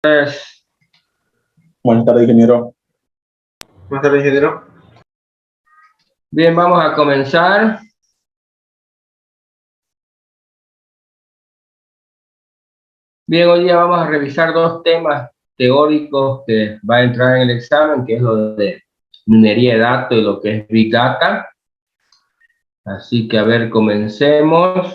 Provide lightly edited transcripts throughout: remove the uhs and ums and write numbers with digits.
Pues, Buenas tardes, ingeniero. buenas tardes, ingeniero. Bien, vamos a comenzar. Bien, hoy día vamos a revisar dos temas teóricos que va a entrar en el examen, que es lo de minería de datos y lo que es Big Data. Así que, a ver, comencemos.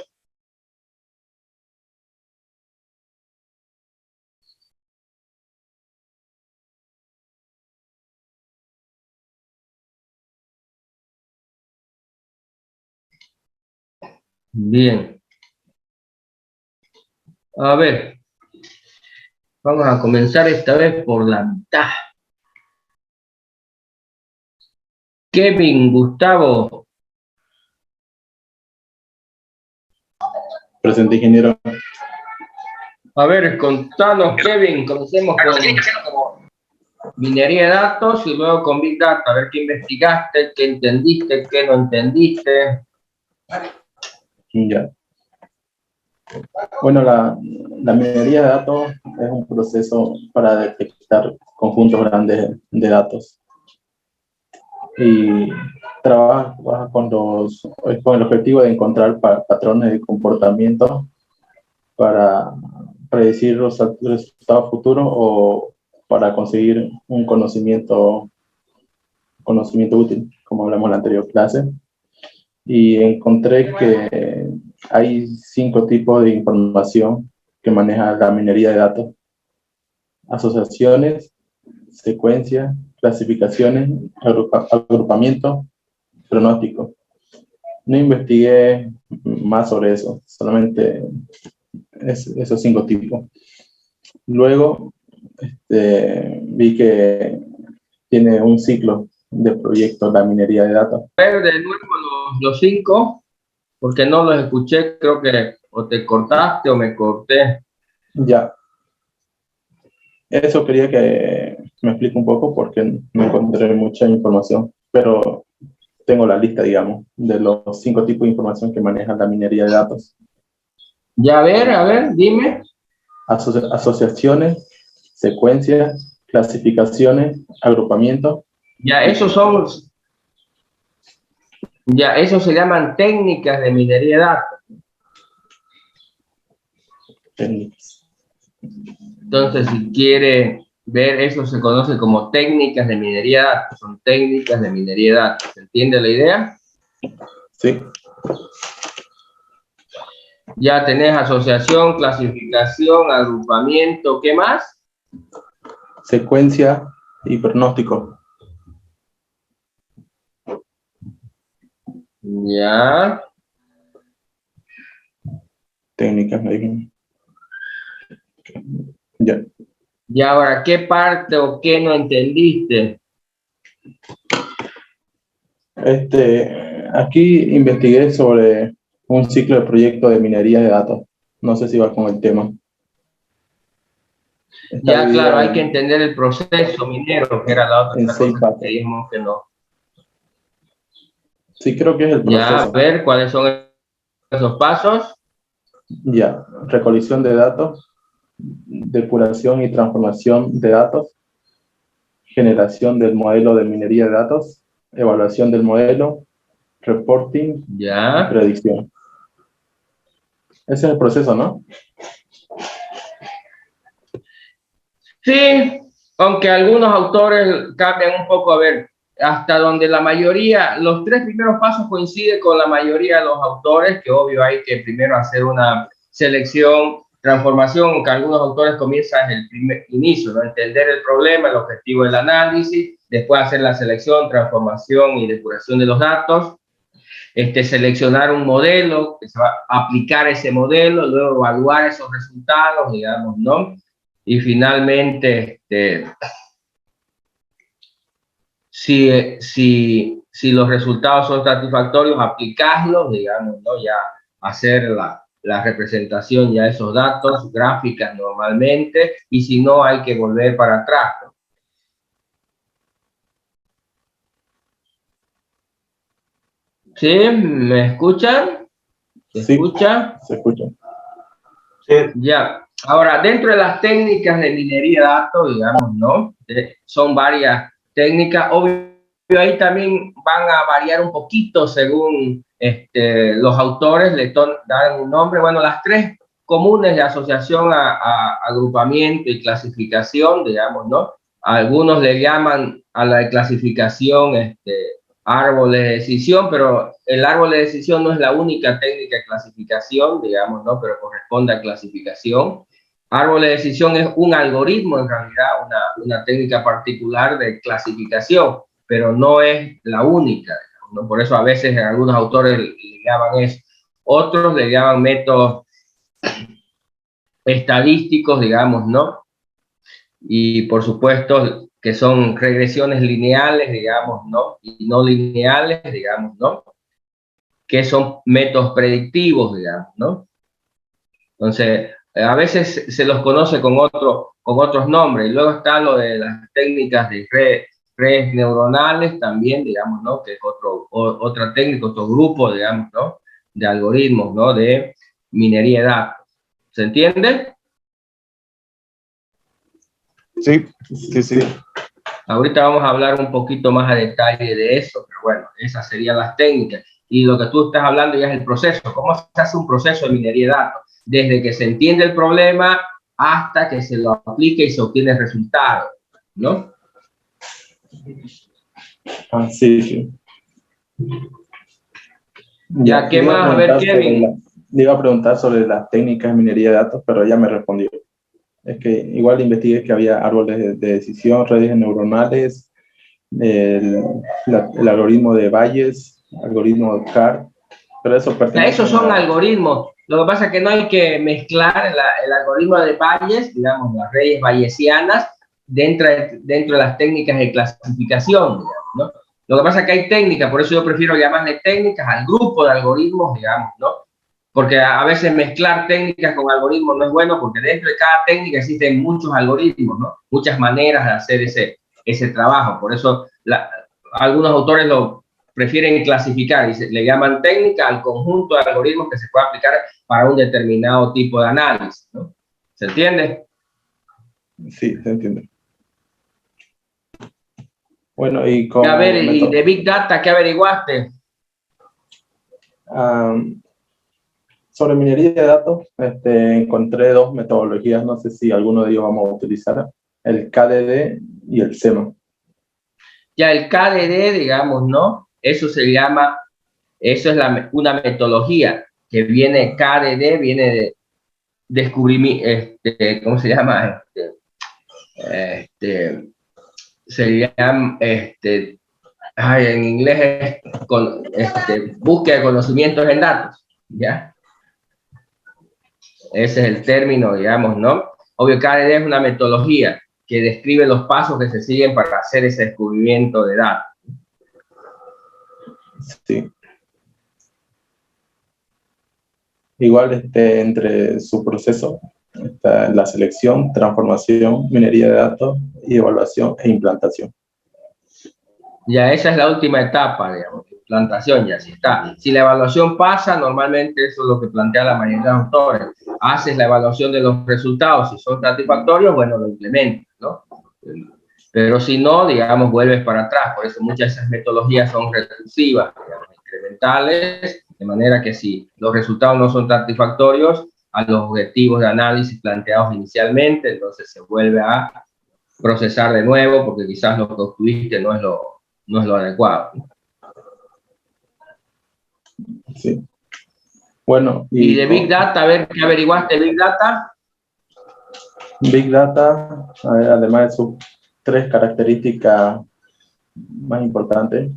Bien. A ver, vamos a comenzar esta vez por la mitad. Kevin, Gustavo. Presente, ingeniero. A ver, contanos, Kevin, comencemos con minería de datos y luego con Big Data, a ver qué investigaste, qué entendiste, qué no entendiste. Ya. Bueno, la minería de datos es un proceso para detectar conjuntos grandes de datos y trabaja con el objetivo de encontrar patrones de comportamiento para predecir los resultados futuros o para conseguir un conocimiento útil, como hablamos en la anterior clase. Y encontré que hay 5 tipos de información que maneja la minería de datos: asociaciones, secuencias, clasificaciones, agrupamiento, pronóstico. No investigué más sobre eso, solamente esos 5 tipos. Luego vi que tiene un ciclo de proyecto la minería de datos. A ver, de nuevo los 5, porque no los escuché, creo que o te cortaste o me corté. Ya, eso quería que me explique un poco porque no encontré mucha información, pero tengo la lista, digamos, de los 5 tipos de información que maneja la minería de datos. Ya, a ver, dime. Asociaciones, secuencias, clasificaciones, agrupamientos. Ya, esos se llaman técnicas de minería de datos. Técnicas. Entonces, si quiere ver, eso se conoce como técnicas de minería de datos. Son técnicas de minería de datos. ¿Se entiende la idea? Sí. Ya tenés asociación, clasificación, agrupamiento, ¿qué más? Secuencia y pronóstico. Ya. Técnicas, me dijeron. Ya. Y ahora, ¿qué parte o qué no entendiste? Aquí investigué sobre un ciclo de proyecto de minería de datos. No sé si va con el tema. Ya, claro, hay que entender el proceso minero, que era la en otra 6 cosa que pasos. creíamos que no. Sí, creo que es el Ya, a proceso. ver, ¿cuáles son esos pasos? Ya, recolección de datos, depuración y transformación de datos, generación del modelo de minería de datos, evaluación del modelo, reporting y Ya. predicción. Ese es el proceso, ¿no? Sí, aunque algunos autores cambian un poco, a ver, hasta donde la mayoría, los 3 primeros pasos coinciden con la mayoría de los autores, que obvio hay que primero hacer una selección, transformación, aunque algunos autores comienzan el primer inicio, ¿no? Entender el problema, el objetivo del análisis, después hacer la selección, transformación y depuración de los datos, seleccionar un modelo, que se va a aplicar ese modelo, luego evaluar esos resultados, digamos, ¿no? Y finalmente, si los resultados son satisfactorios, aplicarlos, digamos, ¿no? Ya hacer la representación ya de esos datos, gráficas normalmente, y si no, hay que volver para atrás, ¿no? ¿Sí? ¿Me escuchan? ¿Se Sí, escucha? se escucha. Sí. Ya, ahora dentro de las técnicas de minería de datos, digamos, ¿no? Son varias técnicas, obvio, ahí también van a variar un poquito según los autores le dan un nombre. Bueno, las tres comunes de asociación a agrupamiento y clasificación, digamos, ¿no? Algunos le llaman a la clasificación árboles de decisión, pero el árbol de decisión no es la única técnica de clasificación, digamos, ¿no? Pero corresponde a clasificación. Árbol de decisión es un algoritmo, en realidad, una técnica particular de clasificación, pero no es la única, ¿no? Por eso a veces algunos autores le llaman eso. Otros le llaman métodos estadísticos, digamos, ¿no? Y por supuesto que son regresiones lineales, digamos, ¿no? Y no lineales, digamos, ¿no? Que son métodos predictivos, digamos, ¿no? Entonces, a veces se los conoce con otros nombres. Y luego está lo de las técnicas de redes neuronales también, digamos, ¿no? Que es otra técnica, otro grupo, digamos, ¿no? De algoritmos, ¿no? De minería de datos. ¿Se entiende? Sí, sí, sí. Ahorita vamos a hablar un poquito más a detalle de eso, pero bueno, esas serían las técnicas. Y lo que tú estás hablando ya es el proceso. ¿Cómo se hace un proceso de minería de datos? Desde que se entiende el problema hasta que se lo aplica y se obtiene el resultado, ¿no? Ah, sí, sí. Ya, ¿qué más? A ver, Kevin. Le iba a preguntar sobre las técnicas de minería de datos, pero ya me respondió. Es que igual investigué que había árboles de decisión, redes neuronales, el algoritmo de Bayes, algoritmo de CAR, pero eso pertenece Esos son algoritmos. Lo que pasa es que no hay que mezclar el algoritmo de Bayes, digamos, las redes bayesianas, dentro de las técnicas de clasificación, digamos, ¿no? Lo que pasa es que hay técnicas, por eso yo prefiero llamarle técnicas al grupo de algoritmos, digamos, ¿no? Porque a veces mezclar técnicas con algoritmos no es bueno, porque dentro de cada técnica existen muchos algoritmos, ¿no? Muchas maneras de hacer ese trabajo. Por eso algunos autores lo prefieren clasificar y le llaman técnica al conjunto de algoritmos que se puede aplicar para un determinado tipo de análisis, ¿no? ¿Se entiende? Sí, se entiende. Bueno, y A ver, y de Big Data, ¿qué averiguaste? Sobre minería de datos, encontré dos metodologías, no sé si alguno de ellos vamos a utilizar, el KDD y el SEMA. Ya el KDD, digamos, ¿no? Eso se llama, eso es una metodología que viene, KDD viene de descubrimiento, ¿cómo se llama? Se llama, en inglés es búsqueda de conocimientos en datos, ¿ya? Ese es el término, digamos, ¿no? Obvio, KDD es una metodología que describe los pasos que se siguen para hacer ese descubrimiento de datos. Sí. Igual entre su proceso está la selección, transformación, minería de datos y evaluación e implantación. Ya esa es la última etapa, digamos, implantación, ya sí está. Si la evaluación pasa, normalmente eso es lo que plantea la mayoría de los autores. Haces la evaluación de los resultados, si son satisfactorios, bueno, lo implementas, ¿no? Pero si no, digamos, vuelves para atrás. Por eso muchas de esas metodologías son recursivas, digamos, incrementales, de manera que si los resultados no son satisfactorios a los objetivos de análisis planteados inicialmente, entonces se vuelve a procesar de nuevo, porque quizás lo que obtuviste no es lo adecuado. Sí. Bueno, y de Big Data, a ver, ¿qué averiguaste de Big Data? Big Data, además de sus tres características más importantes,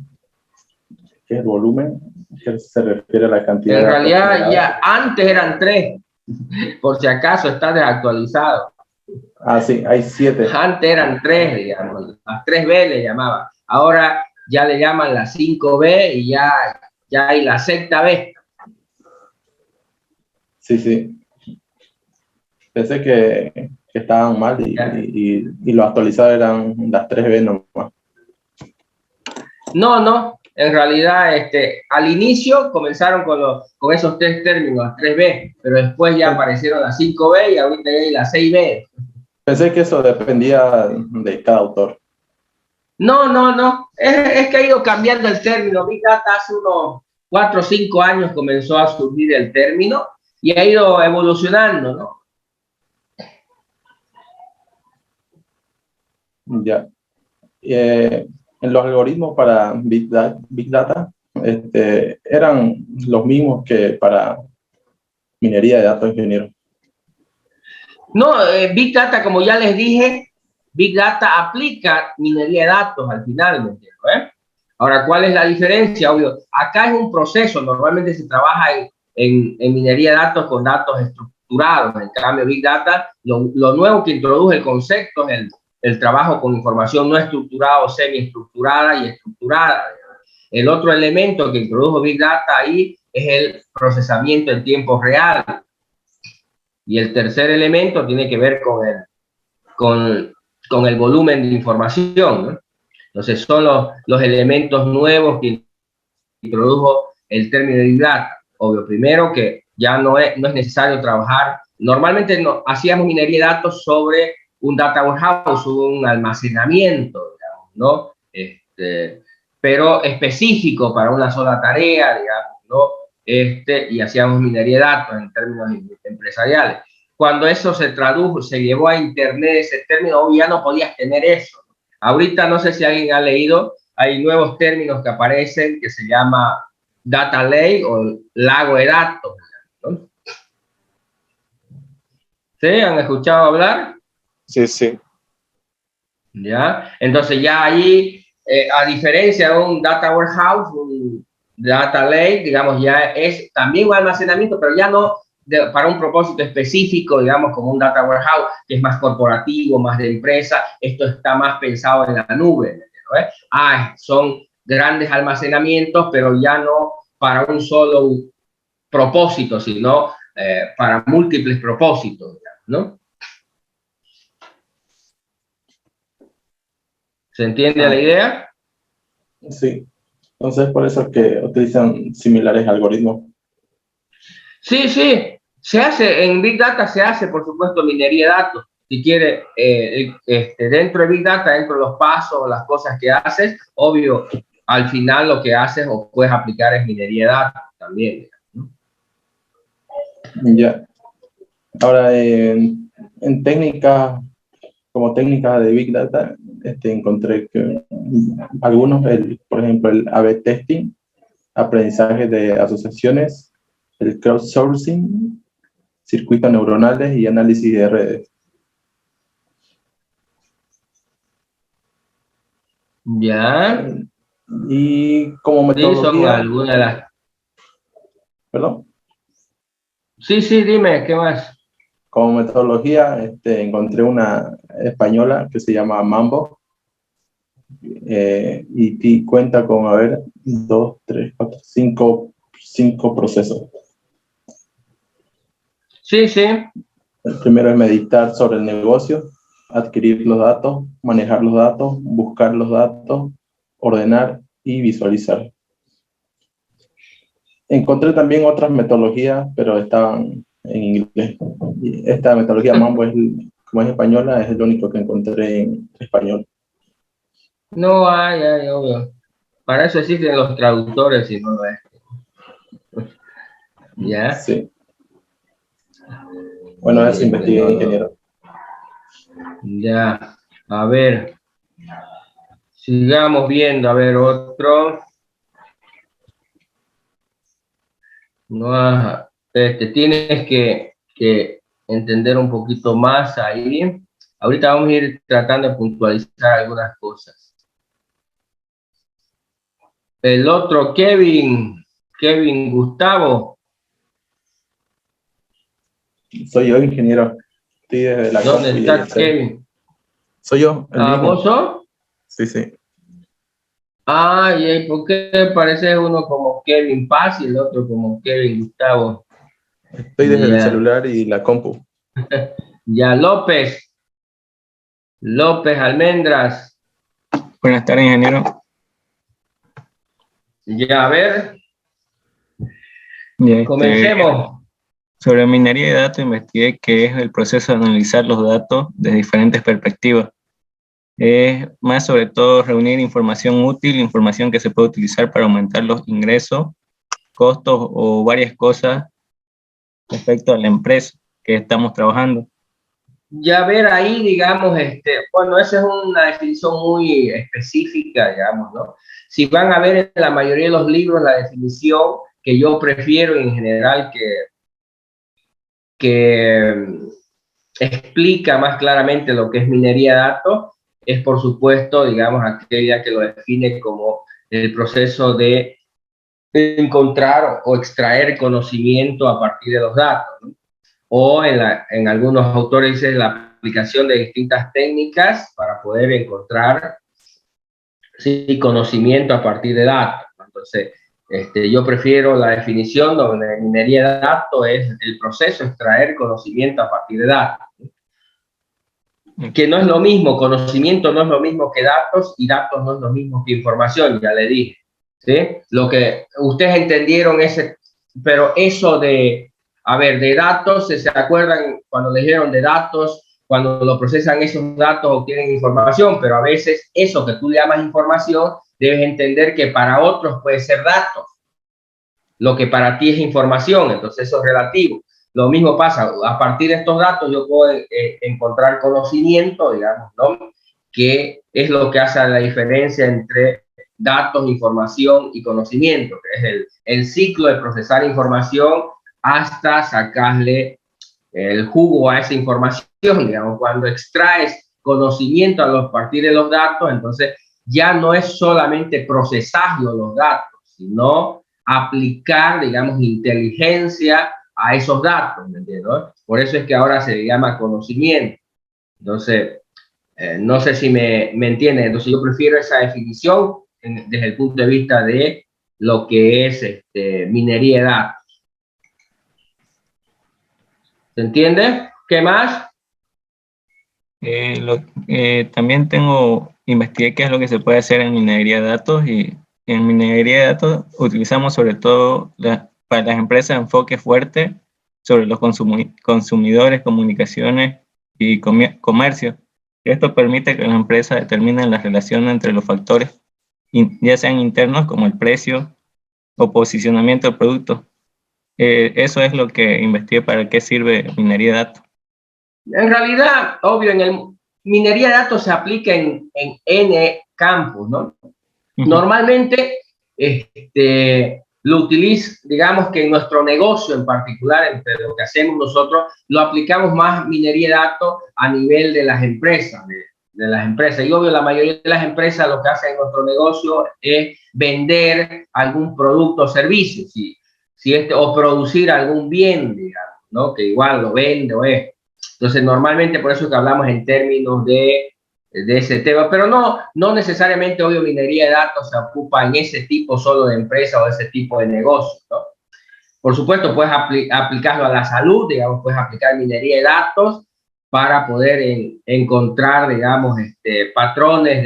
que es el volumen, que se refiere a la cantidad. En realidad, ya antes eran tres, por si acaso está desactualizado. Ah, sí, hay 7. Antes eran tres, digamos, las 3B le llamaban. Ahora ya le llaman las 5B y ya hay la sexta B. Sí, sí. Pensé que estaban mal y lo actualizado eran las 3B nomás. No, no, en realidad al inicio comenzaron con esos tres términos, 3B, pero después ya aparecieron las 5B y ahorita hay las 6B. Pensé que eso dependía de cada autor. No, no, no, es que ha ido cambiando el término. Big Data hace unos 4 o 5 años comenzó a surgir el término y ha ido evolucionando, ¿no? Ya. En los algoritmos para Big Data eran los mismos que para minería de datos, ingeniero. No, Big Data, como ya les dije, Big Data aplica minería de datos al final, ¿me entiendes? Ahora, ¿cuál es la diferencia? Obvio, acá es un proceso, normalmente se trabaja en minería de datos con datos estructurados. En cambio, Big Data, lo nuevo que introduce el concepto es el trabajo con información no estructurada o semiestructurada y estructurada. El otro elemento que introdujo Big Data ahí es el procesamiento en tiempo real. Y el tercer elemento tiene que ver con el volumen de información, ¿no? Entonces son los elementos nuevos que introdujo el término de Big Data. Obvio, primero que ya no es necesario trabajar. Normalmente hacíamos minería de datos sobre un data warehouse, un almacenamiento, digamos, ¿no? Pero específico para una sola tarea, digamos, ¿no? Y hacíamos minería de datos en términos empresariales. Cuando eso se tradujo, se llevó a Internet ese término, ya no podías tener eso. Ahorita no sé si alguien ha leído, hay nuevos términos que aparecen que se llama data lake o lago de datos, ¿no? ¿Sí? ¿Han escuchado hablar? Sí, sí. ¿Ya? Entonces ya ahí, a diferencia de un data warehouse, un data lake, digamos, ya es también un almacenamiento, pero ya no para un propósito específico, digamos, como un data warehouse, que es más corporativo, más de empresa. Esto está más pensado en la nube, ¿no? Son grandes almacenamientos, pero ya no para un solo propósito, sino para múltiples propósitos, ¿no? ¿Se entiende la idea? Sí. Entonces, por eso es que utilizan similares algoritmos. Sí, sí. Se hace, en Big Data se hace, por supuesto, minería de datos. Si quiere, dentro de Big Data, dentro de los pasos, las cosas que haces, obvio, al final lo que haces o puedes aplicar es minería de datos también, ¿no? Ya. Ahora, en técnica, como técnica de Big Data, encontré que algunos, por ejemplo, el A/B testing, aprendizaje de asociaciones, el crowdsourcing, circuitos neuronales y análisis de redes. Ya. Y como Sí, son metodología, algunas de las. perdón, Sí, sí, dime, ¿qué más? como metodología encontré una española que se llama Mambo, y cuenta con, a ver, 2, 3, 4, 5 procesos. Sí, sí. El primero es meditar sobre el negocio, adquirir los datos, manejar los datos, buscar los datos, ordenar y visualizar. Encontré también otras metodologías, pero estaban en inglés. Y esta metodología Mambo, como es española, es el único que encontré en español. No hay, obvio. Para eso existen los traductores y no lo es. ¿Ya? Sí. Bueno, eso investigué, ingeniero. Ya. A ver. Sigamos viendo. A ver, otro. No, tienes que entender un poquito más ahí. Ahorita vamos a ir tratando de puntualizar algunas cosas. El otro, Kevin Gustavo. Soy yo, ingeniero. Estoy desde la ¿Dónde compu y está Kevin? soy yo, el mismo. ¿Vos sos? Sí, sí. ¿Y por qué parece uno como Kevin Paz y el otro como Kevin Gustavo? Estoy desde el celular y la compu. Ya, López Almendras. Buenas tardes, ingeniero. Ya, a ver, Ya, comencemos. sobre minería de datos investigué que es el proceso de analizar los datos de diferentes perspectivas. Es más sobre todo reunir información útil, información que se puede utilizar para aumentar los ingresos, costos o varias cosas respecto a la empresa que estamos trabajando. Ya ver ahí, digamos, bueno, esa es una definición muy específica, digamos, ¿no? Si van a ver en la mayoría de los libros la definición que yo prefiero en general que explica más claramente lo que es minería de datos, es por supuesto, digamos, aquella que lo define como el proceso de encontrar o extraer conocimiento a partir de los datos, ¿no? O en algunos autores dice la aplicación de distintas técnicas para poder encontrar, sí, conocimiento a partir de datos. Entonces, yo prefiero la definición donde minería de datos es el proceso de extraer conocimiento a partir de datos. Que no es lo mismo, conocimiento no es lo mismo que datos y datos no es lo mismo que información, ya le dije. ¿Sí? Lo que ustedes entendieron pero eso a ver, de datos, ¿se acuerdan cuando le dijeron de datos? Cuando lo procesan esos datos obtienen información, pero a veces eso que tú llamas información, debes entender que para otros puede ser datos, lo que para ti es información, entonces eso es relativo. Lo mismo pasa, a partir de estos datos yo puedo encontrar conocimiento, digamos, ¿no? Que es lo que hace la diferencia entre datos, información y conocimiento, que es el ciclo de procesar información hasta sacarle el jugo a esa información, digamos, cuando extraes conocimiento a partir de los datos, entonces ya no es solamente procesarlo los datos, sino aplicar, digamos, inteligencia a esos datos, ¿me entiendes? Por eso es que ahora se llama conocimiento. Entonces, no sé si me entienden. Entonces, yo prefiero esa definición desde el punto de vista de lo que es minería de datos. ¿Se entiende? ¿Qué más? También investigué qué es lo que se puede hacer en minería de datos, y en minería de datos utilizamos sobre todo para las empresas enfoque fuerte sobre los consumidores, comunicaciones y comercio. Esto permite que las empresas determinen la relación entre los factores, ya sean internos como el precio o posicionamiento del producto. Eso es lo que investigué para qué sirve minería de datos. En realidad, obvio, minería de datos se aplica en N campos, ¿no? Normalmente lo utiliza, digamos que en nuestro negocio en particular, entre lo que hacemos nosotros, lo aplicamos más minería de datos a nivel de las empresas, de las empresas. Y obvio, la mayoría de las empresas lo que hacen en nuestro negocio es vender algún producto o servicio, o producir algún bien, digamos, ¿no? Que igual lo vende o es. Entonces, normalmente por eso es que hablamos en términos de ese tema, pero no necesariamente, obvio, minería de datos se ocupa en ese tipo solo de empresa o ese tipo de negocio, ¿no? Por supuesto, puedes aplicarlo a la salud, digamos, puedes aplicar minería de datos para poder encontrar, digamos, patrones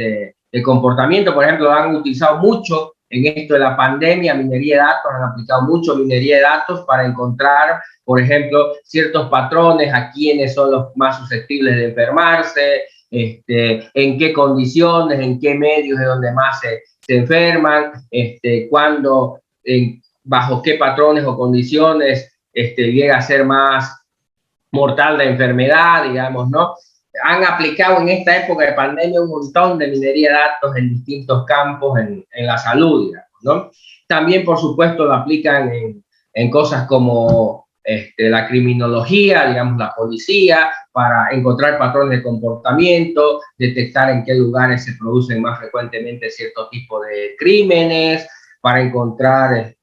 de comportamiento. Por ejemplo, han utilizado mucho en esto de la pandemia, minería de datos, han aplicado mucho minería de datos para encontrar, por ejemplo, ciertos patrones, a quiénes son los más susceptibles de enfermarse, en qué condiciones, en qué medios es donde más se enferman, cuándo, bajo qué patrones o condiciones llega a ser más mortal la enfermedad, digamos, ¿no? Han aplicado en esta época de pandemia un montón de minería de datos en distintos campos en la salud, digamos, ¿no? También, por supuesto, lo aplican en cosas como la criminología, digamos, la policía, para encontrar patrones de comportamiento, detectar en qué lugares se producen más frecuentemente cierto tipo de crímenes, para encontrar,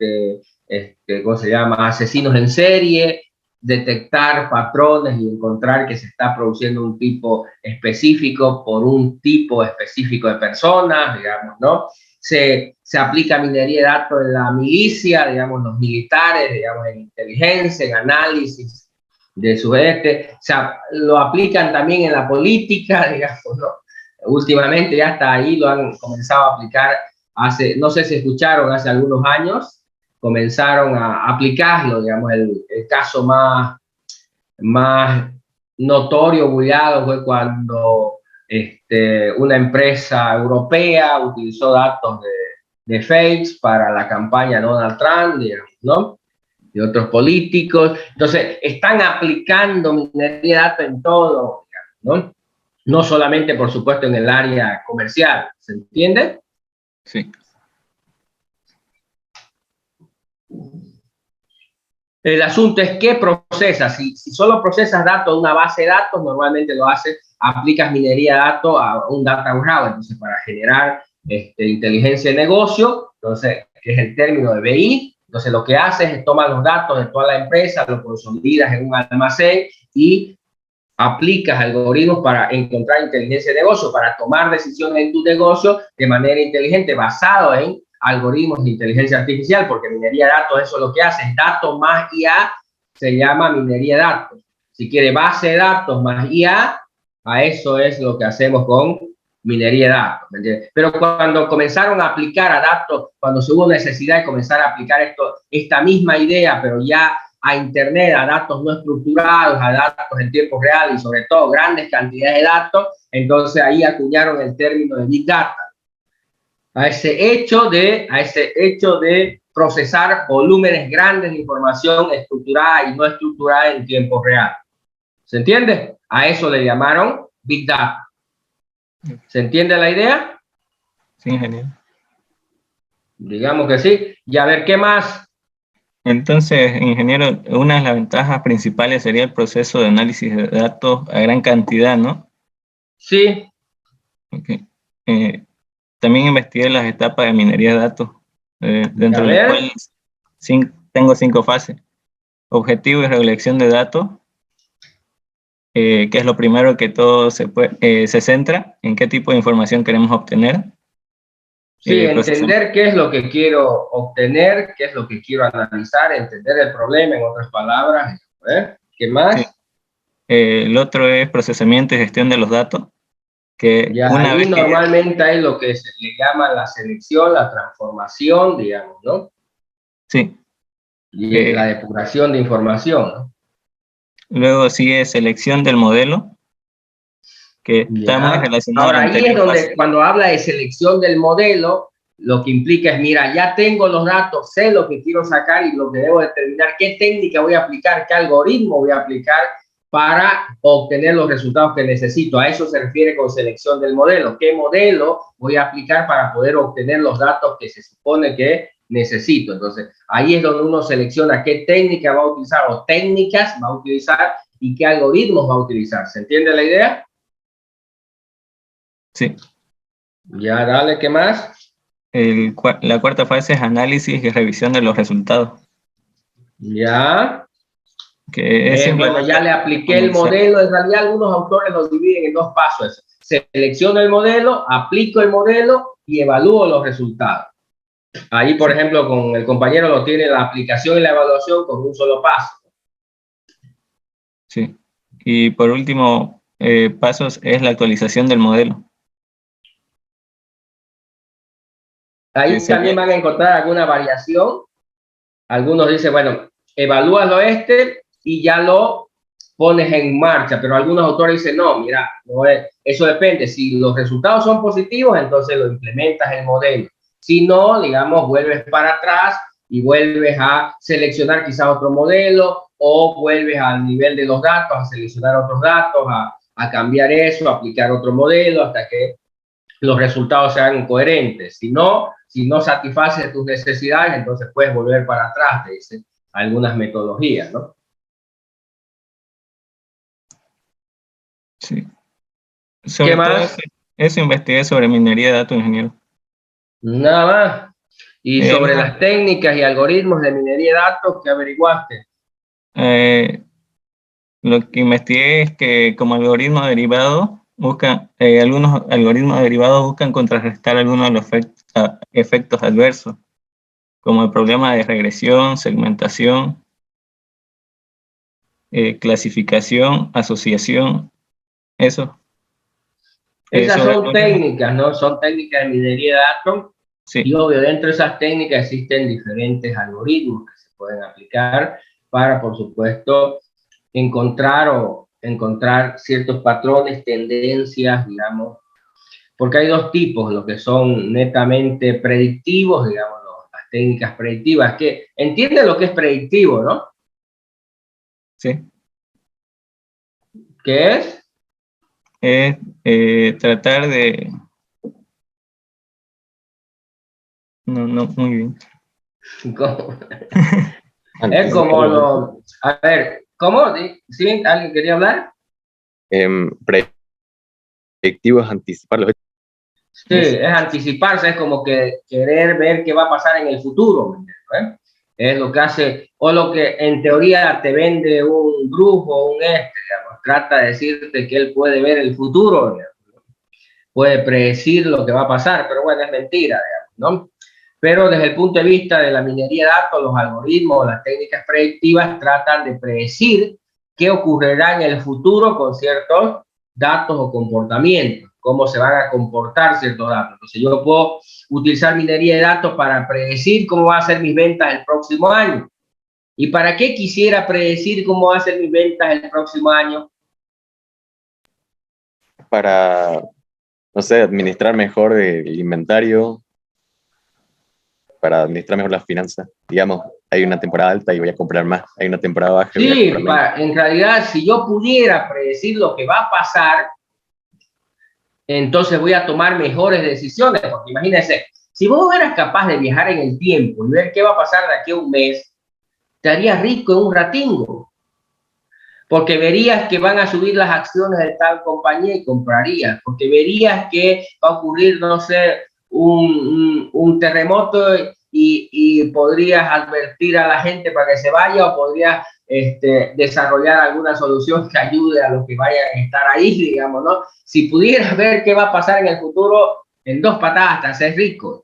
¿cómo se llama?, asesinos en serie, detectar patrones y encontrar que se está produciendo un tipo específico por un tipo específico de personas, digamos, ¿no? Se aplica minería de datos en la milicia, digamos, los militares, digamos, en inteligencia, en análisis de su lo aplican también en la política, digamos, ¿no? Últimamente ya hasta ahí lo han comenzado a aplicar no sé si escucharon, hace algunos años comenzaron a aplicarlo, digamos, el caso más notorio, bullado, fue cuando una empresa europea utilizó datos de fakes para la campaña de Donald Trump, digamos, ¿no? Y otros políticos. Entonces, están aplicando minería de datos en todo, digamos, ¿no? No solamente, por supuesto, en el área comercial, ¿se entiende? Sí. El asunto es qué procesas. Si solo procesas datos de una base de datos, normalmente lo haces, aplicas minería de datos a un data warehouse, entonces para generar inteligencia de negocio, entonces, que es el término de BI. Entonces lo que haces es tomar los datos de toda la empresa, los consolidas en un almacén y aplicas algoritmos para encontrar inteligencia de negocio, para tomar decisiones en tu negocio de manera inteligente, basado en algoritmos de inteligencia artificial, porque minería de datos, eso es lo que hace, datos más IA, se llama minería de datos. Si quiere base de datos más IA, a eso es lo que hacemos con minería de datos, ¿me entiendes? Pero cuando comenzaron a aplicar a datos, cuando se hubo necesidad de comenzar a aplicar esta misma idea, pero ya a Internet, a datos no estructurados, a datos en tiempo real y sobre todo grandes cantidades de datos, entonces ahí acuñaron el término de Big Data, a ese hecho de procesar volúmenes grandes de información estructurada y no estructurada en tiempo real. ¿Se entiende? A eso le llamaron Big Data. ¿Se entiende la idea? Sí, ingeniero. Digamos que sí. Y a ver, ¿qué más? Entonces, ingeniero, una de las ventajas principales sería el proceso de análisis de datos a gran cantidad, ¿no? Sí. Okay. También investigué las etapas de minería de datos, dentro de las cuales tengo 5 fases. Objetivo y recolección de datos, que es lo primero que todo se centra en qué tipo de información queremos obtener. Sí, entender qué es lo que quiero obtener, qué es lo que quiero analizar, entender el problema, en otras palabras. ¿Qué más? Sí. El otro es procesamiento y gestión de los datos. Que ya, una ahí vez normalmente hay lo que se le llama la selección, la transformación, digamos, ¿no? Sí. Y la depuración de información, ¿no? Luego sigue selección del modelo, que está muy relacionado. Ahora, ahí es donde cuando habla de selección del modelo, lo que implica es, mira, ya tengo los datos, sé lo que quiero sacar y lo que debo determinar, qué técnica voy a aplicar, qué algoritmo voy a aplicar para obtener los resultados que necesito. A eso se refiere con selección del modelo. ¿Qué modelo voy a aplicar para poder obtener los datos que se supone que necesito? Entonces, ahí es donde uno selecciona qué técnica va a utilizar o técnicas va a utilizar y qué algoritmos va a utilizar. ¿Se entiende la idea? Sí. Ya, dale, ¿qué más? La cuarta fase es análisis y revisión de los resultados. Ya. Que es bueno, ya le apliqué el modelo. En realidad, algunos autores lo dividen en 2 pasos. Selecciono el modelo, aplico el modelo y evalúo los resultados. Ahí, por ejemplo, con el compañero lo tiene la aplicación y la evaluación con un solo paso. Sí. Y por último, pasos es la actualización del modelo. Ahí también van a encontrar alguna variación. Algunos dicen, bueno, evalúalo y ya lo pones en marcha, pero algunos autores dicen, no, mira, eso depende. Si los resultados son positivos, entonces lo implementas el modelo. Si no, digamos, vuelves para atrás y vuelves a seleccionar quizás otro modelo o vuelves al nivel de los datos, a seleccionar otros datos, a cambiar eso, a aplicar otro modelo hasta que los resultados sean coherentes. Si no satisface tus necesidades, entonces puedes volver para atrás, te dicen algunas metodologías, ¿no? Sí. Sobre ¿Qué más? todo eso investigué sobre minería de datos, ingeniero. Nada más. Y sobre las técnicas y algoritmos de minería de datos, ¿qué averiguaste? Lo que investigué es que como algoritmo derivado algunos algoritmos derivados buscan contrarrestar algunos de los efectos adversos, como el problema de regresión, segmentación, clasificación, asociación, eso. Esas son técnicas, ¿no? Son técnicas de minería de datos Sí. Y obvio, dentro de esas técnicas existen diferentes algoritmos que se pueden aplicar para, por supuesto, encontrar ciertos patrones, tendencias, digamos, porque hay dos tipos, los que son netamente predictivos, digamos, las técnicas predictivas, que entienden lo que es predictivo, ¿no? Sí. ¿Qué es? Es tratar de... No, muy bien. Es como lo... A ver, ¿cómo? ¿Sí? ¿Alguien quería hablar? Predictivo es anticipar los hechos. Sí, es anticiparse, es como que querer ver qué va a pasar en el futuro, ¿eh? Es lo que hace, o lo que en teoría te vende un brujo, digamos, trata de decirte que él puede ver el futuro, digamos, puede predecir lo que va a pasar, pero bueno, es mentira, digamos, ¿no? Pero desde el punto de vista de la minería de datos, los algoritmos, las técnicas predictivas tratan de predecir qué ocurrirá en el futuro con ciertos datos o comportamientos, cómo se van a comportar ciertos datos. Entonces yo puedo utilizar minería de datos para predecir cómo va a ser mis ventas el próximo año. ¿Y para qué quisiera predecir cómo va a ser mis ventas el próximo año? Para, no sé, administrar mejor el inventario, para administrar mejor las finanzas. Digamos, hay una temporada alta y voy a comprar más, hay una temporada baja y voy a comprar menos. En realidad, si yo pudiera predecir lo que va a pasar, entonces voy a tomar mejores decisiones, porque imagínense, si vos eras capaz de viajar en el tiempo y ver qué va a pasar de aquí a un mes, te harías rico en un ratingo, porque verías que van a subir las acciones de tal compañía y comprarías, porque verías que va a ocurrir, no sé, un terremoto y podrías advertir a la gente para que se vaya, o podrías desarrollar alguna solución que ayude a los que vayan a estar ahí, digamos, ¿no? Si pudieras ver qué va a pasar en el futuro, en 2 patadas te haces rico,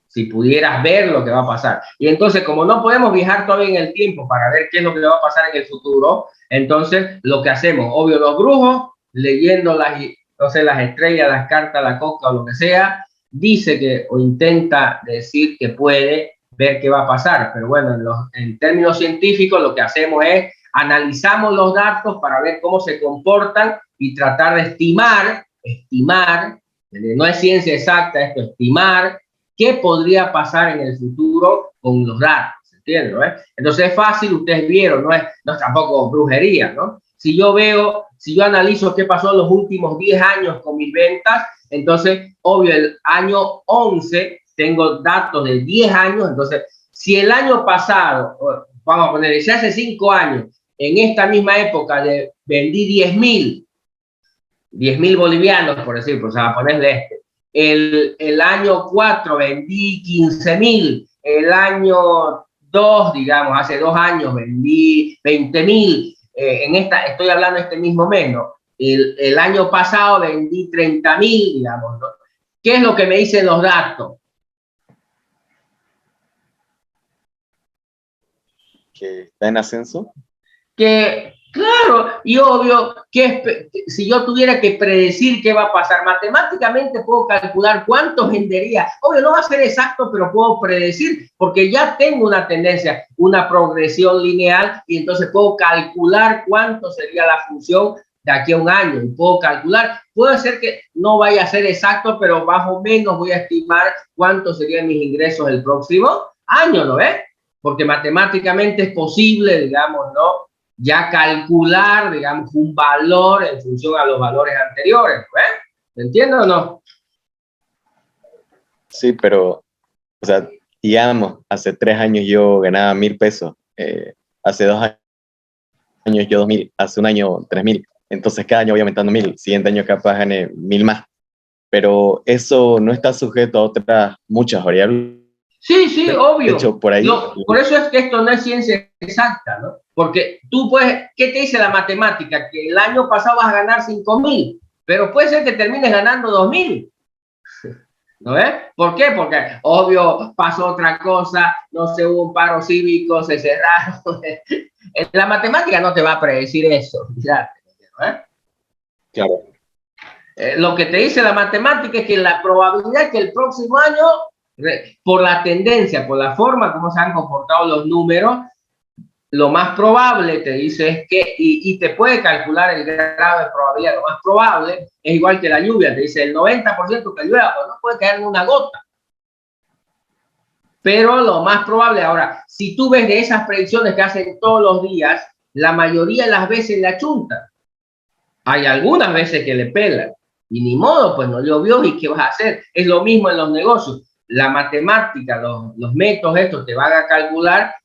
si pudieras ver lo que va a pasar. Y entonces, como no podemos viajar todavía en el tiempo para ver qué es lo que va a pasar en el futuro, entonces lo que hacemos, obvio, los brujos, leyendo no sé, las estrellas, las cartas, la coca o lo que sea, dice que o intenta decir que puede ver qué va a pasar. Pero bueno, en términos científicos lo que hacemos es analizamos los datos para ver cómo se comportan y tratar de estimar, no es ciencia exacta esto, estimar qué podría pasar en el futuro con los datos, ¿entiendes? ¿No? Entonces es fácil, ustedes vieron, no es tampoco brujería, ¿no? Si yo analizo qué pasó en los últimos 10 años con mis ventas, entonces, obvio, el año 11 tengo datos de 10 años, entonces, si el año pasado, vamos a poner, si hace 5 años, en esta misma época vendí 10.000 bolivianos, por decir, pues a ponerle el año 4 vendí 15.000, el año 2, digamos, hace 2 años vendí 20.000, estoy hablando de este mismo mes, ¿no? El año pasado vendí 30.000, digamos, ¿no? ¿Qué es lo que me dicen los datos? Que está en ascenso. Que, claro, y obvio, que si yo tuviera que predecir qué va a pasar, matemáticamente puedo calcular cuánto vendería. Obvio, no va a ser exacto, pero puedo predecir, porque ya tengo una tendencia, una progresión lineal, y entonces puedo calcular cuánto sería la función de aquí a un año. Y puedo calcular, puede ser que no vaya a ser exacto, pero más o menos voy a estimar cuántos serían mis ingresos el próximo año, ¿no ves? Porque matemáticamente es posible, digamos, ¿no? Ya calcular, digamos, un valor en función a los valores anteriores, ¿eh? ¿Me entiendes o no? Sí, pero, o sea, digamos, hace 3 años yo ganaba 1.000 pesos, hace 2 años yo 2.000, hace un año 3.000, entonces cada año voy aumentando 1.000, siguiente año capaz gane 1.000 más, pero eso no está sujeto a otras muchas variables. Sí, obvio. De hecho, por ahí... Por eso es que esto no es ciencia exacta, ¿no? Porque tú puedes, ¿qué te dice la matemática? Que el año pasado vas a ganar 5.000, pero puede ser que termines ganando 2.000. ¿No ves? ¿Por qué? Porque obvio pasó otra cosa, no sé, hubo un paro cívico, se cerraron. La matemática no te va a predecir eso, fíjate, ¿no? Claro. Lo que te dice la matemática es que la probabilidad es que el próximo año por la tendencia, por la forma como se han comportado los números, lo más probable, te dice, es que, y te puede calcular el grado de probabilidad, lo más probable es igual que la lluvia, te dice el 90% que llueva, pues no puede caer ni una gota. Pero lo más probable, ahora, si tú ves de esas predicciones que hacen todos los días, la mayoría de las veces la chuntan. Hay algunas veces que le pelan. Y ni modo, pues no llovió, ¿y qué vas a hacer? Es lo mismo en los negocios. La matemática, los métodos estos te van a calcular,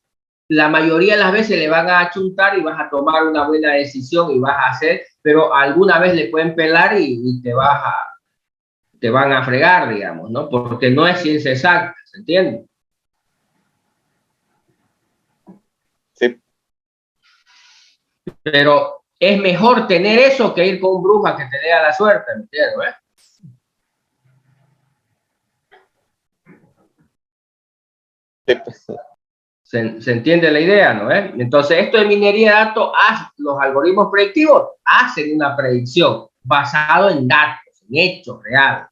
la mayoría de las veces le van a achuntar y vas a tomar una buena decisión y vas a hacer, pero alguna vez le pueden pelar y te van a fregar, digamos, ¿no? Porque no es ciencia exacta, ¿se entiende? Sí. Pero es mejor tener eso que ir con un bruja que te dé la suerte, ¿me entiendes? Sí. ¿Se entiende la idea, no? Entonces, esto de minería de datos, los algoritmos predictivos hacen una predicción basado en datos, en hechos reales.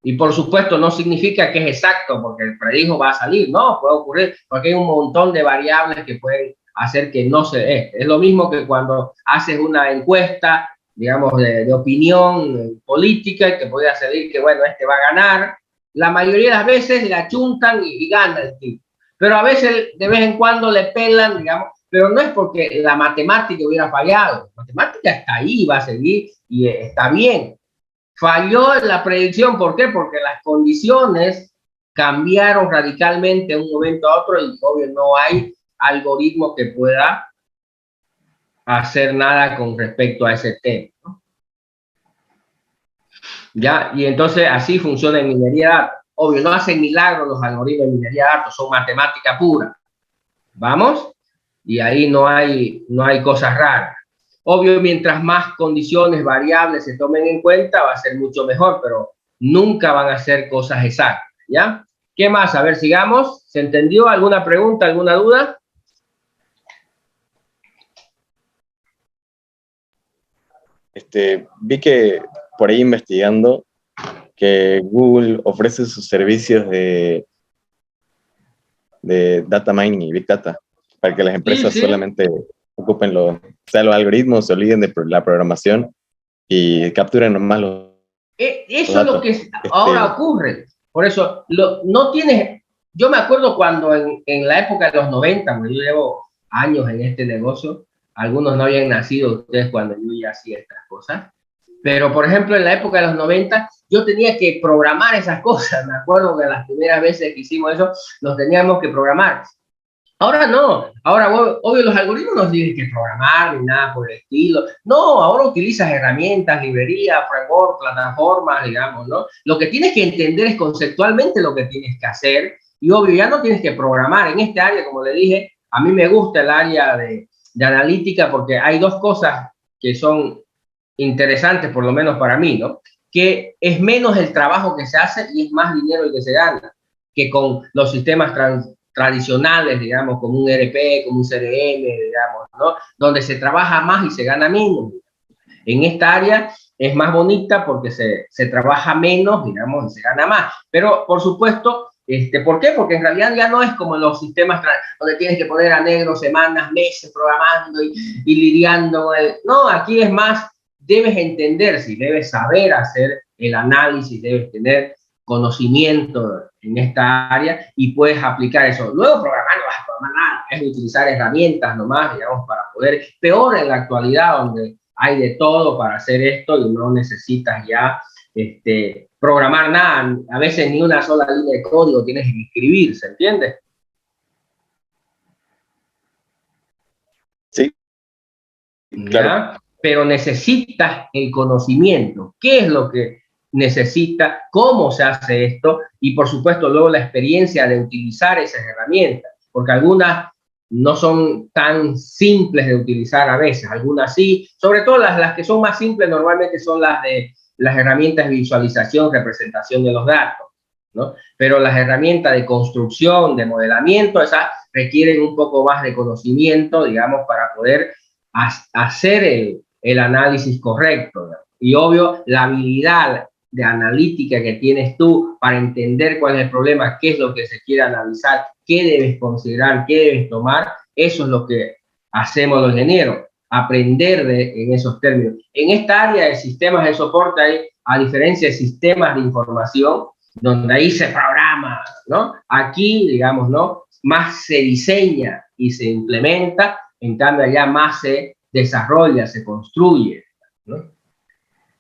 Y por supuesto no significa que es exacto porque el predijo va a salir, no, puede ocurrir porque hay un montón de variables que pueden hacer que no se dé. Es lo mismo que cuando haces una encuesta, digamos, de opinión política y te puede salir que, bueno, este va a ganar. La mayoría de las veces le achuntan y gana el tipo. Pero a veces, de vez en cuando le pelan, digamos, pero no es porque la matemática hubiera fallado. La matemática está ahí, va a seguir y está bien. Falló la predicción, ¿por qué? Porque las condiciones cambiaron radicalmente de un momento a otro y obvio no hay algoritmo que pueda hacer nada con respecto a ese tema, ¿no? Ya, y entonces así funciona en minería de datos. Obvio, no hacen milagros los algoritmos de minería de datos, son matemática pura. ¿Vamos? Y ahí no hay cosas raras. Obvio, mientras más condiciones variables se tomen en cuenta, va a ser mucho mejor, pero nunca van a ser cosas exactas, ¿ya? ¿Qué más? A ver, sigamos. ¿Se entendió? ¿Alguna pregunta, alguna duda? Vi que por ahí investigando que Google ofrece sus servicios de data mining y big data para que las empresas Sí, sí. solamente ocupen los algoritmos, se olviden de la programación y capturen nomás los Eso es lo datos. que ahora ocurre. Por eso, no tienes... Yo me acuerdo cuando en la época de los 90, yo llevo años en este negocio, algunos no habían nacido ustedes cuando yo ya hacía estas cosas, pero por ejemplo en la época de los 90 yo tenía que programar esas cosas. Me acuerdo que las primeras veces que hicimos eso, los teníamos que programar. Ahora no, ahora obvio los algoritmos no tienes que programar ni nada por el estilo. No, ahora utilizas herramientas, librerías, framework, plataformas, digamos, ¿no? Lo que tienes que entender es conceptualmente lo que tienes que hacer y obvio ya no tienes que programar. En este área, como le dije, a mí me gusta el área de analítica porque hay dos cosas que son interesantes, por lo menos para mí, ¿no? Que es menos el trabajo que se hace y es más dinero el que se gana que con los sistemas tradicionales, digamos, como un ERP, como un CRM, digamos, ¿no? Donde se trabaja más y se gana menos. En esta área es más bonita porque se trabaja menos, digamos, y se gana más. Pero, por supuesto, ¿por qué? Porque en realidad ya no es como en los sistemas donde tienes que poner a negro semanas, meses programando y lidiando. No, aquí es más, debes entender, si debes saber hacer el análisis, debes tener conocimiento en esta área y puedes aplicar eso. Luego programar no vas a programar nada, es utilizar herramientas nomás, digamos, para poder, peor en la actualidad donde hay de todo para hacer esto y no necesitas ya programar nada, a veces ni una sola línea de código tienes que escribir, ¿se entiende? Sí, claro. ¿Ya? Pero necesitas el conocimiento. ¿Qué es lo que necesita? ¿Cómo se hace esto? Y por supuesto luego la experiencia de utilizar esas herramientas, porque algunas no son tan simples de utilizar a veces, algunas sí, sobre todo las que son más simples normalmente son las de las herramientas de visualización, representación de los datos, ¿no? Pero las herramientas de construcción, de modelamiento, esas requieren un poco más de conocimiento, digamos, para poder hacer el análisis correcto, ¿no? Y obvio, la habilidad de analítica que tienes tú para entender cuál es el problema, qué es lo que se quiere analizar, qué debes considerar, qué debes tomar, eso es lo que hacemos los ingenieros, aprender en esos términos. En esta área de sistemas de soporte hay, a diferencia de sistemas de información, donde ahí se programa, ¿no? Aquí, digamos, ¿no? Más se diseña y se implementa, en cambio allá más se desarrolla, se construye, ¿no?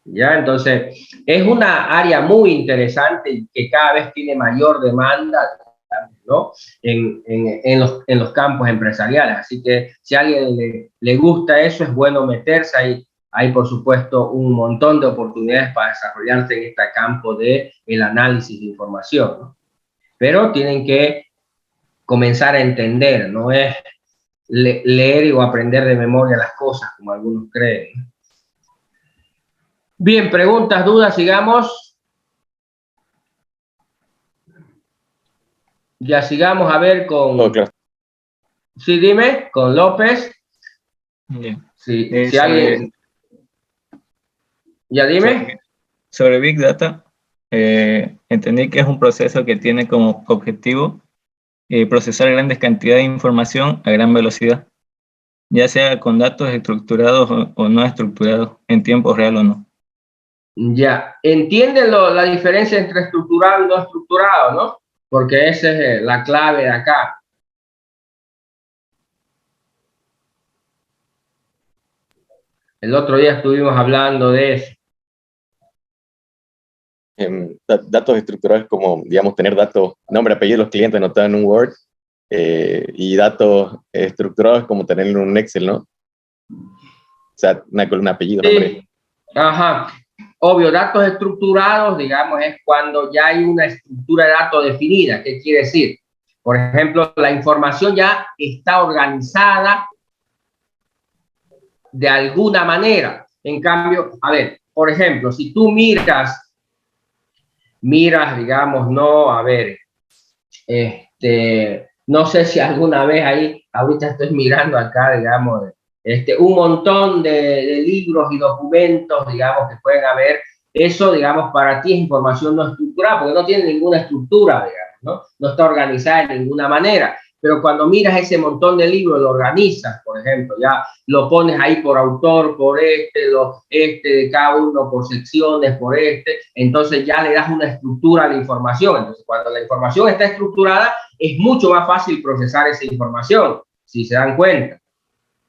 Ya, entonces, es una área muy interesante y que cada vez tiene mayor demanda, ¿no? En los campos empresariales. Así que si a alguien le gusta eso, es bueno meterse ahí. Hay, por supuesto, un montón de oportunidades para desarrollarse en este campo de el análisis de información, ¿no? Pero tienen que comenzar a entender, no es leer o aprender de memoria las cosas, como algunos creen. Bien, preguntas, dudas, sigamos. Ya sigamos a ver con... Oh, claro. Sí, dime, con López. Bien. Si alguien... Ya dime. Sobre Big Data, entendí que es un proceso que tiene como objetivo procesar grandes cantidades de información a gran velocidad, ya sea con datos estructurados o no estructurados, en tiempo real o no. Ya, entienden la diferencia entre estructurado y no estructurado, ¿no? Porque esa es la clave de acá. El otro día estuvimos hablando de eso. Datos estructurados como, digamos, tener datos, nombre, apellido de los clientes anotados en un Word, y datos estructurados como tenerlo en un Excel, ¿no? O sea, una columna apellido, Sí. nombre. Ajá. Obvio, datos estructurados, digamos, es cuando ya hay una estructura de datos definida. ¿Qué quiere decir? Por ejemplo, la información ya está organizada de alguna manera. En cambio, a ver, por ejemplo, si tú miras, digamos, no, a ver, no sé si alguna vez ahí, ahorita estoy mirando acá, digamos, un montón de libros y documentos, digamos, que pueden haber. Eso, digamos, para ti es información no estructurada, porque no tiene ninguna estructura, digamos, ¿no? No está organizada de ninguna manera. Pero cuando miras ese montón de libros, lo organizas, por ejemplo, ya lo pones ahí por autor, por de cada uno, por secciones, por entonces ya le das una estructura a la información. Entonces, cuando la información está estructurada, es mucho más fácil procesar esa información, si se dan cuenta.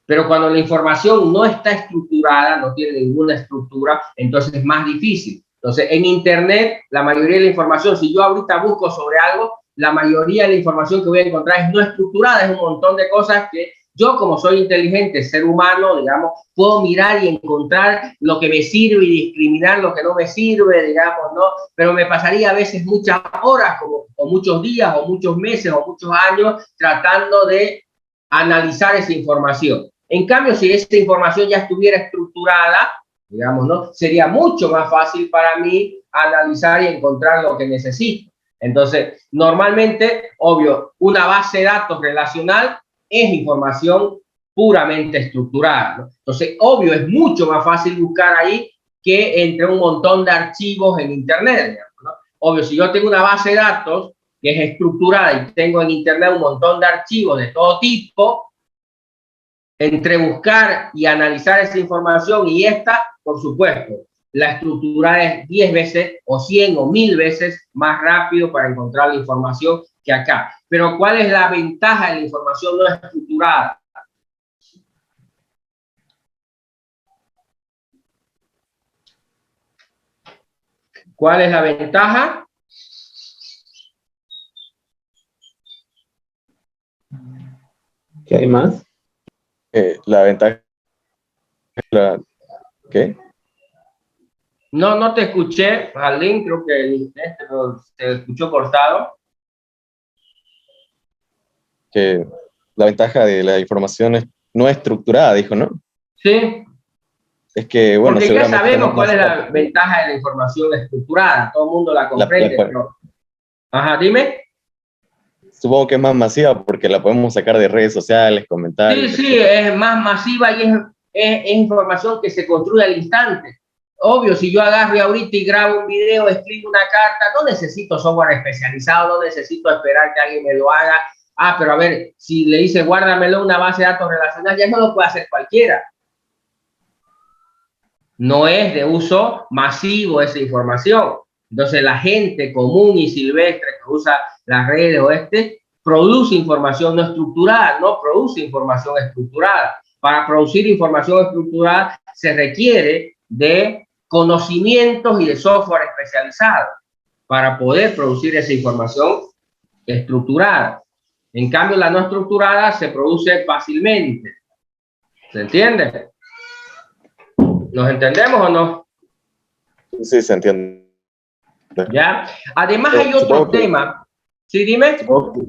Pero cuando la información no está estructurada, no tiene ninguna estructura, entonces es más difícil. Entonces, en Internet, la mayoría de la información, si yo ahorita busco sobre algo, la mayoría de la información que voy a encontrar es no estructurada, es un montón de cosas que yo, como soy inteligente, ser humano, digamos, puedo mirar y encontrar lo que me sirve y discriminar lo que no me sirve, digamos, ¿no? Pero me pasaría a veces muchas horas, o muchos días, o muchos meses, o muchos años, tratando de analizar esa información. En cambio, si esta información ya estuviera estructurada, digamos, ¿no? Sería mucho más fácil para mí analizar y encontrar lo que necesito. Entonces, normalmente, obvio, una base de datos relacional es información puramente estructurada, ¿no? Entonces, obvio, es mucho más fácil buscar ahí que entre un montón de archivos en Internet, digamos, ¿no? Obvio, si yo tengo una base de datos que es estructurada y tengo en Internet un montón de archivos de todo tipo, entre buscar y analizar esa información y esta, por supuesto, la estructura es 10 veces o 100 o 1000 veces más rápido para encontrar la información que acá. Pero ¿cuál es la ventaja de la información no estructurada? ¿Cuál es la ventaja? ¿Qué hay más? La ventaja, ¿qué? No te escuché, Jardín, creo que se escuchó cortado. Que la ventaja de la información es no estructurada, dijo, ¿no? Sí. Es que, bueno, porque ya sabemos tenemos cuál es la ventaja de la información estructurada, todo el mundo la comprende. Pero... Ajá, dime. Supongo que es más masiva porque la podemos sacar de redes sociales, comentarios. Sí, es más masiva y es información que se construye al instante. Obvio, si yo agarro ahorita y grabo un video, escribo una carta, no necesito software especializado, no necesito esperar que alguien me lo haga. Ah, pero a ver, si le dice guárdamelo una base de datos relacional, ya no lo puede hacer cualquiera. No es de uso masivo esa información. Entonces la gente común y silvestre que usa las redes o produce información no estructurada, no produce información estructurada. Para producir información estructurada se requiere de conocimientos y de software especializado para poder producir esa información estructurada. En cambio, la no estructurada se produce fácilmente. ¿Se entiende? ¿Nos entendemos o no? Sí, se entiende. ¿Ya? Además hay otro tema. Sí, dime.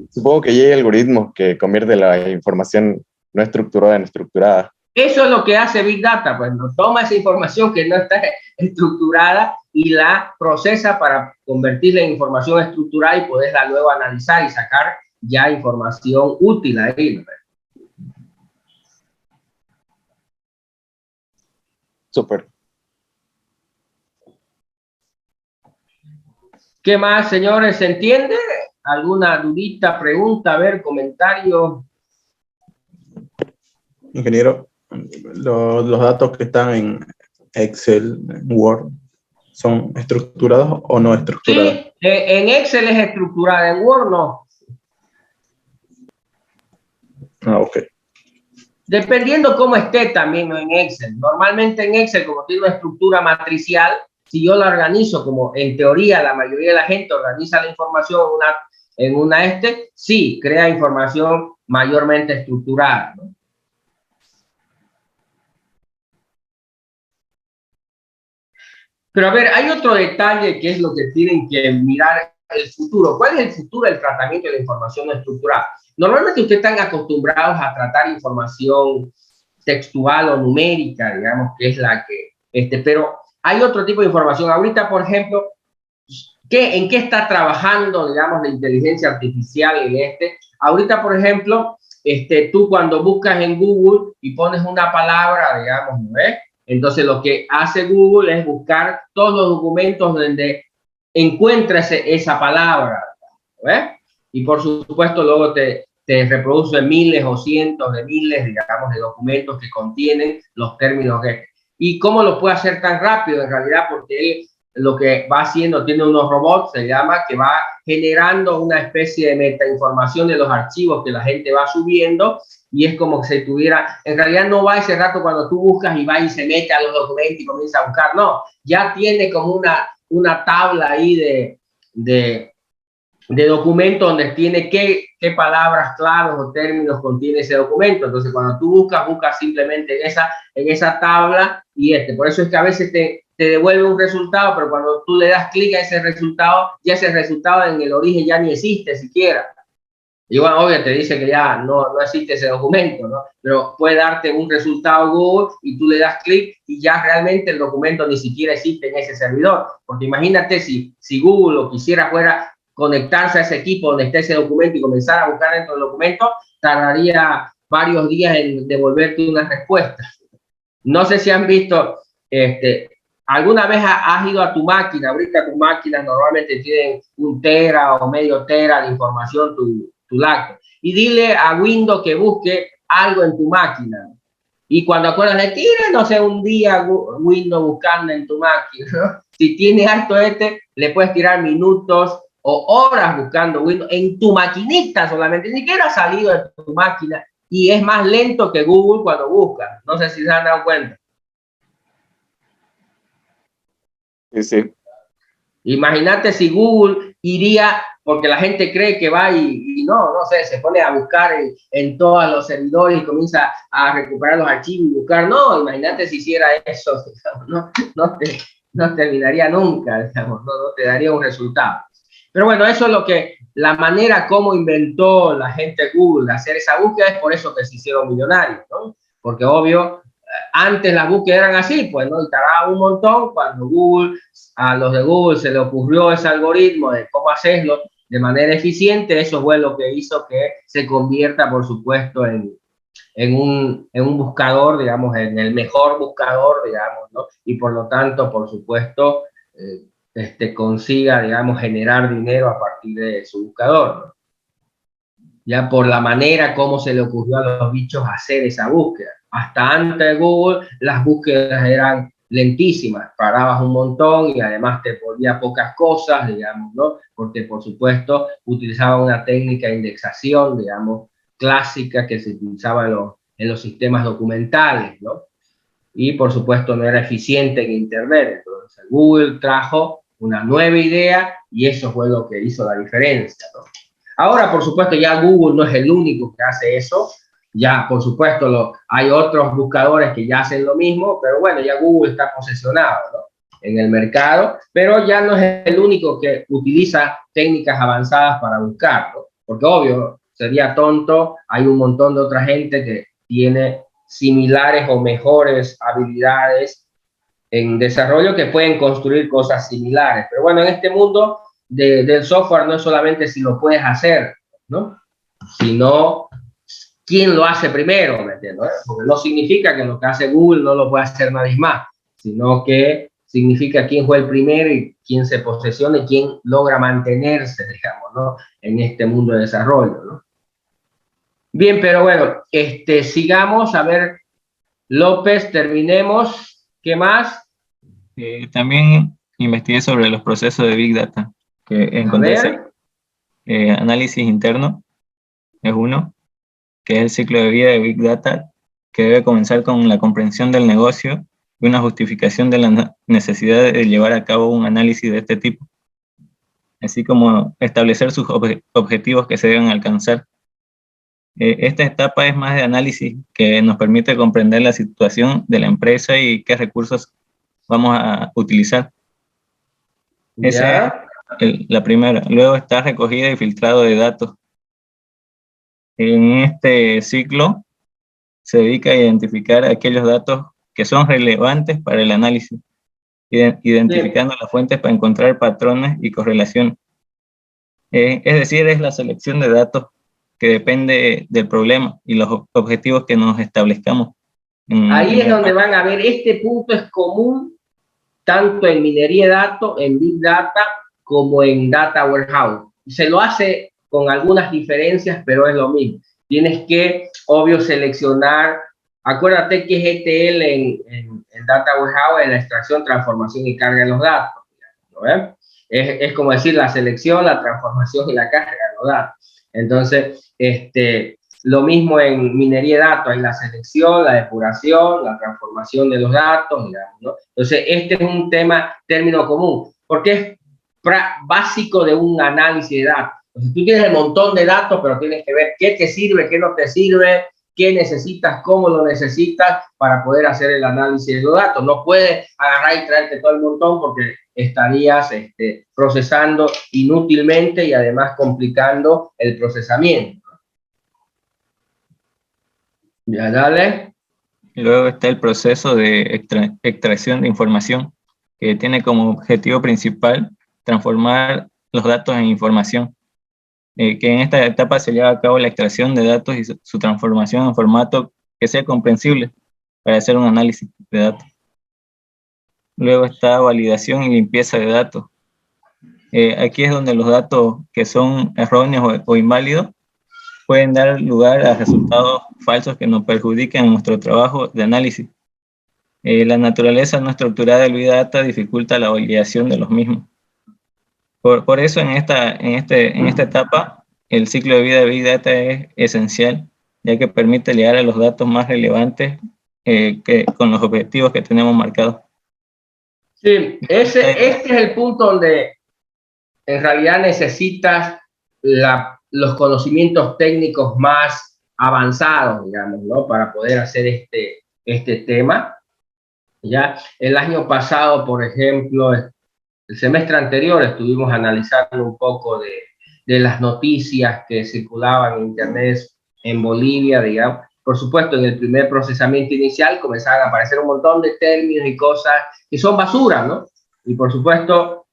Supongo que hay algoritmos que convierten la información no estructurada en estructurada. Eso es lo que hace Big Data, pues nos toma esa información que no está estructurada y la procesa para convertirla en información estructurada y poderla luego analizar y sacar ya información útil ahí. Súper. ¿Qué más, señores? ¿Se entiende? ¿Alguna dudita, pregunta, a ver, comentario? Ingeniero, los datos que están en Excel, en Word, ¿son estructurados o no estructurados? Sí, en Excel es estructurada, en Word no. Ah, ok. Dependiendo cómo esté también en Excel. Normalmente en Excel, como tiene una estructura matricial, si yo la organizo como en teoría la mayoría de la gente organiza la información en una sí, crea información mayormente estructurada, ¿no? Pero a ver, hay otro detalle que es lo que tienen que mirar el futuro. ¿Cuál es el futuro del tratamiento de la información no estructurada? Normalmente ustedes están acostumbrados a tratar información textual o numérica, digamos, que es la que, pero hay otro tipo de información. Ahorita, por ejemplo, ¿en qué está trabajando, digamos, la inteligencia artificial en Ahorita, por ejemplo, tú cuando buscas en Google y pones una palabra, digamos, ¿no ves? Entonces lo que hace Google es buscar todos los documentos donde encuentra esa palabra, ¿ves? Y por supuesto luego te reproduce miles o cientos de miles, digamos, de documentos que contienen los términos que... ¿Y cómo lo puede hacer tan rápido? En realidad, porque él lo que va haciendo, tiene unos robots, se llama, que va generando una especie de metainformación de los archivos que la gente va subiendo, y es como que se tuviera, en realidad no va ese rato cuando tú buscas y va y se mete a los documentos y comienza a buscar, no, ya tiene como una tabla ahí de documentos donde tiene qué palabras claves o términos contiene ese documento. Entonces, cuando tú buscas simplemente en esa tabla y por eso es que a veces te devuelve un resultado, pero cuando tú le das clic a ese resultado, ya ese resultado en el origen ya ni existe siquiera. Y bueno, obvio, te dice que ya no existe ese documento, ¿no? Pero puede darte un resultado Google y tú le das clic y ya realmente el documento ni siquiera existe en ese servidor. Porque imagínate si Google lo quisiera fuera conectarse a ese equipo donde esté ese documento y comenzar a buscar dentro del documento, tardaría varios días en devolverte una respuesta. No sé si han visto, ¿alguna vez has ido a tu máquina? Ahorita tus máquinas normalmente tienen 1 tera o medio tera de información, tu laptop. Y dile a Windows que busque algo en tu máquina. Y cuando acuerdas de ti, no sé, un día Windows buscando en tu máquina, ¿no? Si tiene harto le puedes tirar minutos o horas buscando Windows en tu maquinita solamente, ni siquiera ha salido de tu máquina y es más lento que Google cuando busca. No sé si se han dado cuenta. Sí, sí. Imagínate si Google iría, porque la gente cree que va y no sé, se pone a buscar en todos los servidores y comienza a recuperar los archivos y buscar. No, imagínate si hiciera eso, digamos, no terminaría nunca, digamos, no te daría un resultado. Pero bueno, eso es la manera como inventó la gente Google de hacer esa búsqueda, es por eso que se hicieron millonarios, ¿no? Porque obvio, antes las búsquedas eran así, pues, ¿no? Y tardaba un montón cuando a los de Google se le ocurrió ese algoritmo de cómo hacerlo de manera eficiente. Eso fue lo que hizo que se convierta, por supuesto, en en un buscador, digamos, en el mejor buscador, digamos, ¿no? Y por lo tanto, por supuesto, consiga, digamos, generar dinero a partir de su buscador, ¿no? Ya por la manera como se le ocurrió a los bichos hacer esa búsqueda. Hasta antes de Google, las búsquedas eran lentísimas, parabas un montón y además te ponía pocas cosas, digamos, ¿no? Porque, por supuesto, utilizaba una técnica de indexación, digamos, clásica que se utilizaba en los sistemas documentales, ¿no? Y, por supuesto, no era eficiente en Internet. Entonces, Google trajo una nueva idea y eso fue lo que hizo la diferencia, ¿no? Ahora, por supuesto, ya Google no es el único que hace eso. Ya, por supuesto, hay otros buscadores que ya hacen lo mismo, pero bueno, ya Google está posesionado, ¿no?, en el mercado, pero ya no es el único que utiliza técnicas avanzadas para buscarlo, porque obvio, sería tonto, hay un montón de otra gente que tiene similares o mejores habilidades en desarrollo que pueden construir cosas similares. Pero bueno, en este mundo del software no es solamente si lo puedes hacer, ¿no?, sino quién lo hace primero, ¿me entiendes? Porque no significa que lo que hace Google no lo pueda hacer nadie más, sino que significa quién fue el primero y quién se posesiona y quién logra mantenerse, digamos, ¿no?, en este mundo de desarrollo, ¿no? Bien, pero bueno, sigamos, a ver, López, terminemos. ¿Qué más? También investigué sobre los procesos de Big Data, que encontré análisis interno, es uno, que es el ciclo de vida de Big Data, que debe comenzar con la comprensión del negocio y una justificación de la necesidad de llevar a cabo un análisis de este tipo, así como establecer sus objetivos que se deben alcanzar. Esta etapa es más de análisis que nos permite comprender la situación de la empresa y qué recursos vamos a utilizar. Esa es la primera. Luego está recogida y filtrado de datos. En este ciclo se dedica a identificar aquellos datos que son relevantes para el análisis, identificando las fuentes para encontrar patrones y correlaciones. Es decir, es la selección de datos que depende del problema y los objetivos que nos establezcamos. Ahí es donde van a ver, este punto es común tanto en minería de datos, en Big Data, como en Data Warehouse. Se lo hace con algunas diferencias, pero es lo mismo. Tienes que, obvio, seleccionar. Acuérdate que es ETL en Data Warehouse, en la extracción, transformación y carga de los datos, ¿no? Es como decir la selección, la transformación y la carga de los datos. Entonces, lo mismo en minería de datos, en la selección, la depuración, la transformación de los datos, digamos, ¿no? Entonces, este es un término común, porque es básico de un análisis de datos. Entonces, tú tienes el montón de datos, pero tienes que ver qué te sirve, qué no te sirve, qué necesitas, cómo lo necesitas para poder hacer el análisis de los datos. No puedes agarrar y traerte todo el montón porque estarías procesando inútilmente y además complicando el procesamiento. Ya, dale. Luego está el proceso de extracción de información, que tiene como objetivo principal transformar los datos en información. Que en esta etapa se lleva a cabo la extracción de datos y su transformación en formato que sea comprensible para hacer un análisis de datos. Luego está validación y limpieza de datos. Aquí es donde los datos que son erróneos o inválidos pueden dar lugar a resultados falsos que nos perjudiquen en nuestro trabajo de análisis. La naturaleza no estructurada del Big Data dificulta la validación de los mismos. Por eso en esta etapa el ciclo de vida de Big Data es esencial, ya que permite llegar a los datos más relevantes con los objetivos que tenemos marcados. Sí, este es el punto donde en realidad necesitas los conocimientos técnicos más avanzados, digamos, ¿no?, para poder hacer este tema. Ya el año pasado, por ejemplo, el semestre anterior estuvimos analizando un poco de las noticias que circulaban en Internet en Bolivia, digamos. Por supuesto, en el primer procesamiento inicial comenzaban a aparecer un montón de términos y cosas que son basura, ¿no? Y por supuesto,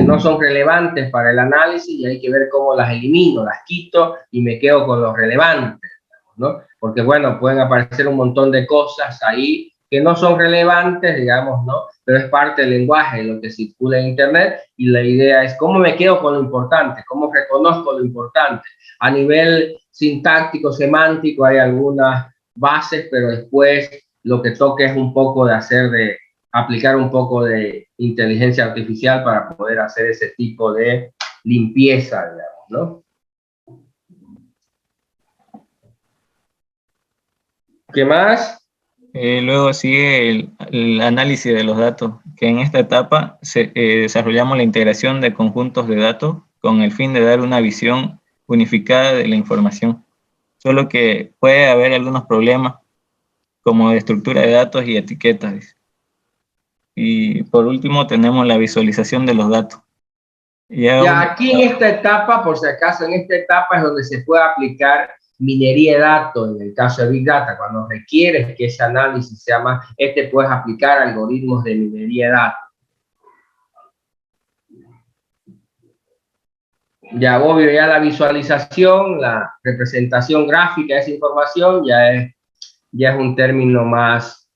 no son relevantes para el análisis y hay que ver cómo las elimino, las quito y me quedo con los relevantes, ¿no? Porque, bueno, pueden aparecer un montón de cosas ahí que no son relevantes, digamos, ¿no? Pero es parte del lenguaje, de lo que circula en Internet, y la idea es cómo me quedo con lo importante, cómo reconozco lo importante. A nivel sintáctico, semántico, hay algunas bases, pero después lo que toca es un poco de aplicar un poco de inteligencia artificial para poder hacer ese tipo de limpieza, digamos, ¿no? ¿Qué más? Luego sigue el análisis de los datos, que en esta etapa desarrollamos la integración de conjuntos de datos con el fin de dar una visión unificada de la información. Solo que puede haber algunos problemas como de estructura de datos y etiquetas. Y por último tenemos la visualización de los datos. Ya aquí en esta etapa, por si acaso, en esta etapa es donde se puede aplicar minería de datos. En el caso de Big Data, cuando requieres que ese análisis sea más, puedes aplicar algoritmos de minería de datos. Ya obvio, ya la visualización, la representación gráfica de esa información ya es un término más,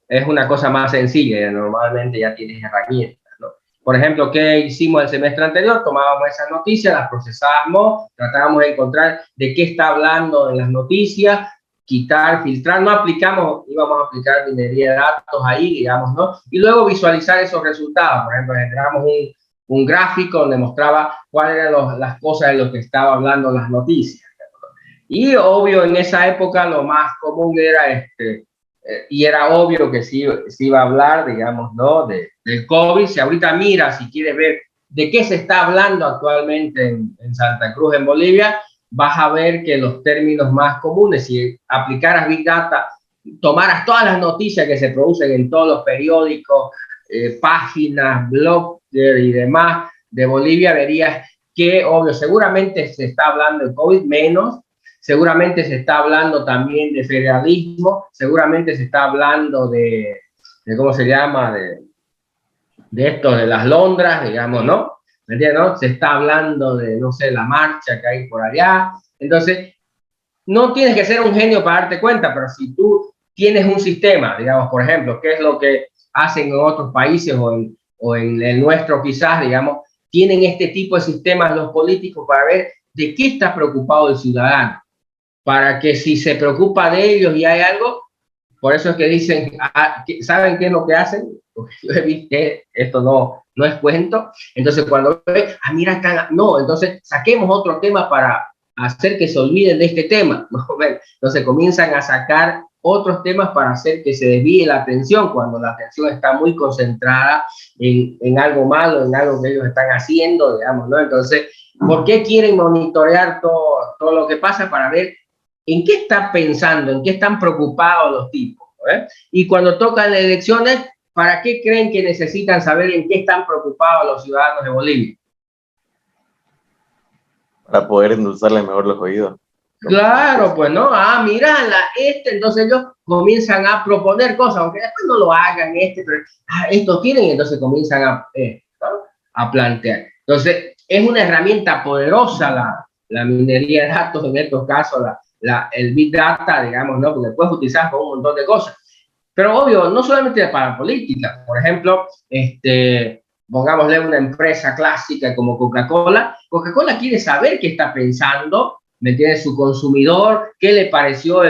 es una cosa más sencilla, normalmente ya tienes herramientas. Por ejemplo, ¿qué hicimos el semestre anterior? Tomábamos esas noticias, las procesábamos, tratábamos de encontrar de qué está hablando en las noticias, quitar, filtrar, no aplicamos, íbamos a aplicar minería de datos ahí, digamos, ¿no? Y luego visualizar esos resultados. Por ejemplo, generamos un gráfico donde mostraba cuáles eran las cosas de lo que estaba hablando las noticias. Y obvio, en esa época lo más común era y era obvio que se iba a hablar, digamos, ¿no? Del COVID. Si ahorita mira, si quieres ver de qué se está hablando actualmente en Santa Cruz, en Bolivia, vas a ver que los términos más comunes, si aplicaras Big Data, tomaras todas las noticias que se producen en todos los periódicos, páginas, blogs y demás de Bolivia, verías que, obvio, seguramente se está hablando de COVID menos, seguramente se está hablando también de federalismo, seguramente se está hablando de ¿cómo se llama? De esto, de las Londras, digamos, ¿no? ¿Me entiendes, no? Se está hablando de, no sé, la marcha que hay por allá. Entonces, no tienes que ser un genio para darte cuenta, pero si tú tienes un sistema, digamos, por ejemplo, ¿qué es lo que hacen en otros países o en el nuestro quizás, digamos, tienen este tipo de sistemas los políticos para ver de qué está preocupado el ciudadano? Para que si se preocupa de ellos y hay algo, por eso es que dicen, ¿saben qué es lo que hacen? Porque yo he visto que esto no es cuento. Entonces cuando ve, mira acá, no, entonces saquemos otro tema para hacer que se olviden de este tema. Entonces comienzan a sacar otros temas para hacer que se desvíe la atención cuando la atención está muy concentrada en algo malo, en algo que ellos están haciendo, digamos, ¿no? Entonces, ¿por qué quieren monitorear todo lo que pasa? Para ver en qué están pensando, en qué están preocupados los tipos, ¿eh? Y cuando tocan las elecciones, ¿para qué creen que necesitan saber en qué están preocupados los ciudadanos de Bolivia? Para poder endulzarle mejor los oídos. Claro, pues no, mira, entonces ellos comienzan a proponer cosas, aunque después no lo hagan, pero esto tienen, entonces comienzan a plantear. Entonces, es una herramienta poderosa la minería de datos, en estos casos, el Big Data, digamos, ¿no? Porque puedes utilizar con un montón de cosas. Pero obvio, no solamente para política. Por ejemplo, pongámosle una empresa clásica como Coca-Cola. Coca-Cola quiere saber qué está pensando, ¿me entiendes? Su consumidor, qué le pareció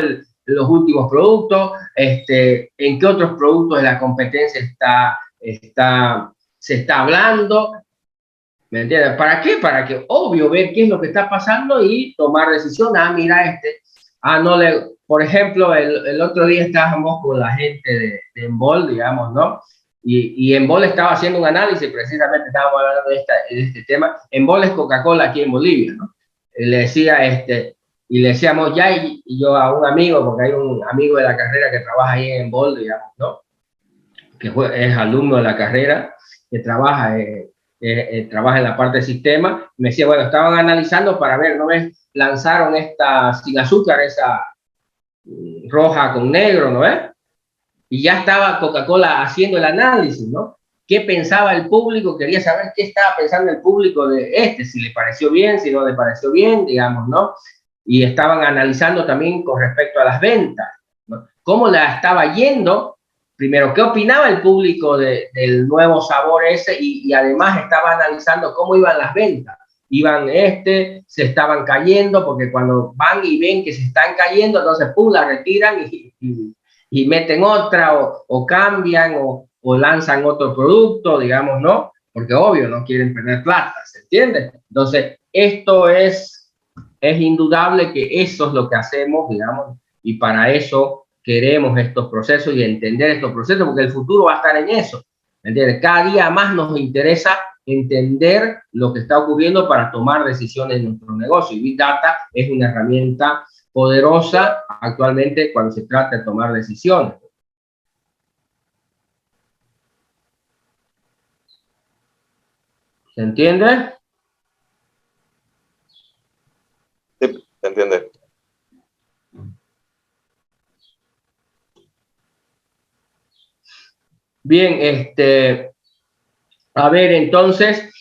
los últimos productos, en qué otros productos de la competencia se está hablando. ¿Me entiendes? ¿Para qué? Para que, obvio, ver qué es lo que está pasando y tomar decisión. Mira, por ejemplo, el otro día estábamos con la gente de Enbol, digamos, ¿no? Y Enbol estaba haciendo un análisis, precisamente estábamos hablando de este tema. Enbol es Coca-Cola aquí en Bolivia, ¿no? Le decía, y le decíamos ya, y yo a un amigo, porque hay un amigo de la carrera que trabaja ahí en Enbol, digamos, ¿no? Que es alumno de la carrera, que trabaja en la parte de sistema, me decía, bueno, estaban analizando para ver, ¿no ves? Lanzaron esta sin azúcar, esa roja con negro, ¿no ves? Y ya estaba Coca-Cola haciendo el análisis, ¿no? ¿Qué pensaba el público? Quería saber qué estaba pensando el público de si le pareció bien, si no le pareció bien, digamos, ¿no? y estaban analizando también con respecto a las ventas, ¿no? Cómo la estaba yendo, primero, qué opinaba el público del nuevo sabor ese, y además estaba analizando cómo iban las ventas. Iban se estaban cayendo, porque cuando van y ven que se están cayendo, entonces pum, la retiran y meten otra, o cambian, o lanzan otro producto, digamos, ¿no? Porque obvio, no quieren perder plata, ¿se entiende? Entonces, esto es indudable que eso es lo que hacemos, digamos, y para eso queremos estos procesos y entender estos procesos, porque el futuro va a estar en eso, ¿entiendes? Cada día más nos interesa entender lo que está ocurriendo para tomar decisiones en nuestro negocio, y Big Data es una herramienta poderosa actualmente cuando se trata de tomar decisiones. ¿Se entiende? Sí, se entiende. Bien, a ver, entonces,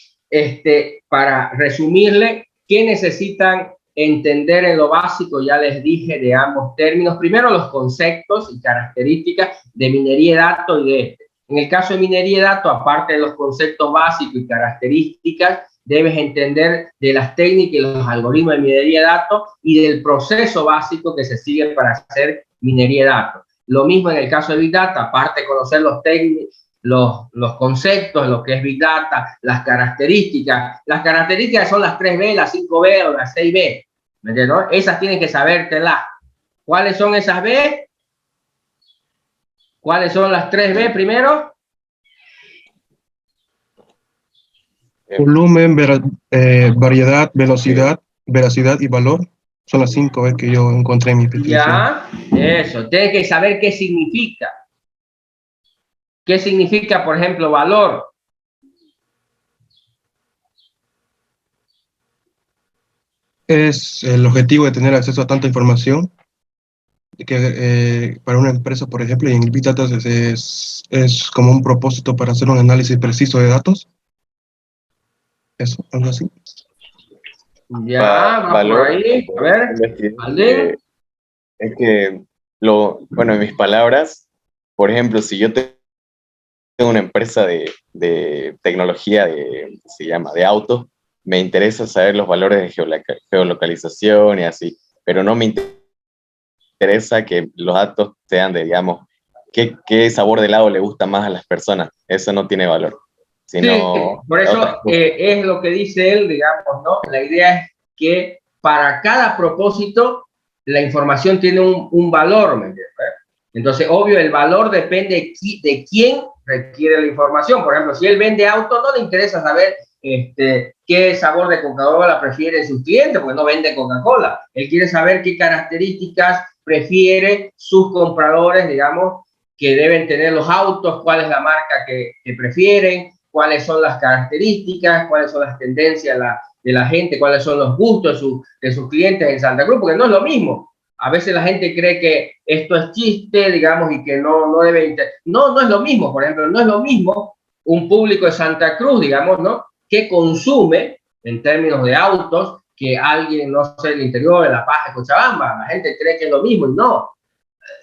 para resumirle, ¿qué necesitan entender en lo básico? Ya les dije de ambos términos. Primero, los conceptos y características de minería de datos y de En el caso de minería de datos, aparte de los conceptos básicos y características, debes entender de las técnicas y los algoritmos de minería de datos y del proceso básico que se sigue para hacer minería de datos. Lo mismo en el caso de Big Data, aparte de conocer los técnicos, los conceptos, lo que es Big Data, las características. Las características son las 3B, las 5B o las 6B. ¿Me entiendes? Esas tienen que sabértelas. ¿Cuáles son esas B? ¿Cuáles son las 3B primero? Volumen, variedad, velocidad, veracidad y valor. Son las 5 que yo encontré en mi petición. Ya, eso. Tienes que saber qué significa. ¿Qué significa, por ejemplo, valor? Es el objetivo de tener acceso a tanta información que para una empresa, por ejemplo, y en el Big Data es como un propósito para hacer un análisis preciso de datos. Eso, algo así. Ya, va Valor, por ahí. A ver, Aldín. es que, bueno, en mis palabras, por ejemplo, si yo tengo una empresa de tecnología, se llama, de autos, me interesa saber los valores de geolocalización y así, pero no me interesa que los datos sean de, digamos, qué sabor de helado le gusta más a las personas. Eso no tiene valor. Sino Sí, por eso es lo que dice él, digamos, ¿no? La idea es que para cada propósito la información tiene un valor, ¿me entiendes? Entonces, obvio, el valor depende de quién requiere la información. Por ejemplo, si él vende autos, no le interesa saber qué sabor de Coca-Cola prefiere sus clientes, porque no vende Coca-Cola. Él quiere saber qué características prefiere sus compradores, digamos, que deben tener los autos, cuál es la marca que prefieren, cuáles son las características, cuáles son las tendencias de la gente, cuáles son los gustos de sus clientes en Santa Cruz, porque no es lo mismo. A veces la gente cree que esto es chiste, digamos, y que no debe... No es lo mismo. Por ejemplo, no es lo mismo un público de Santa Cruz, digamos, ¿no? Que consume en términos de autos que alguien, no sé, el interior de La Paz, de Cochabamba. La gente cree que es lo mismo y no.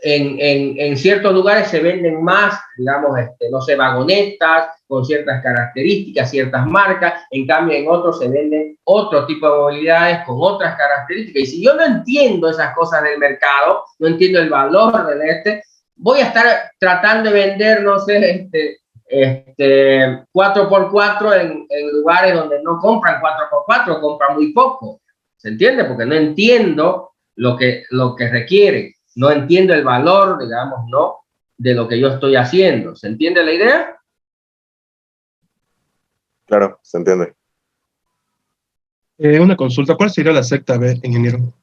En ciertos lugares se venden más, digamos, no sé, vagonetas con ciertas características, ciertas marcas. En cambio, en otros se venden otro tipo de movilidades con otras características. Y si yo no entiendo esas cosas del mercado, no entiendo el valor del voy a estar tratando de vender, no sé, 4x4 en lugares donde no compran 4x4, compran muy poco. ¿Se entiende? Porque no entiendo lo que requiere. No entiendo el valor, digamos, ¿no? De lo que yo estoy haciendo. ¿Se entiende la idea? Claro, se entiende. Una consulta, ¿cuál sería la secta B, ingeniero?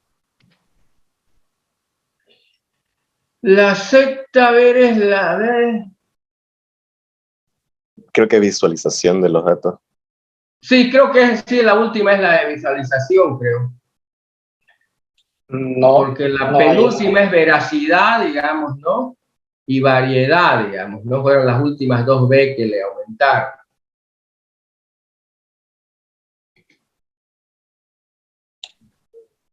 La secta, a ver, es la de... Creo que visualización de los datos. Sí, creo que sí, la última es la de visualización, creo. No, porque la no penúltima es veracidad, digamos, ¿no? Y variedad, digamos, ¿no? Fueron las últimas 2B que le aumentaron.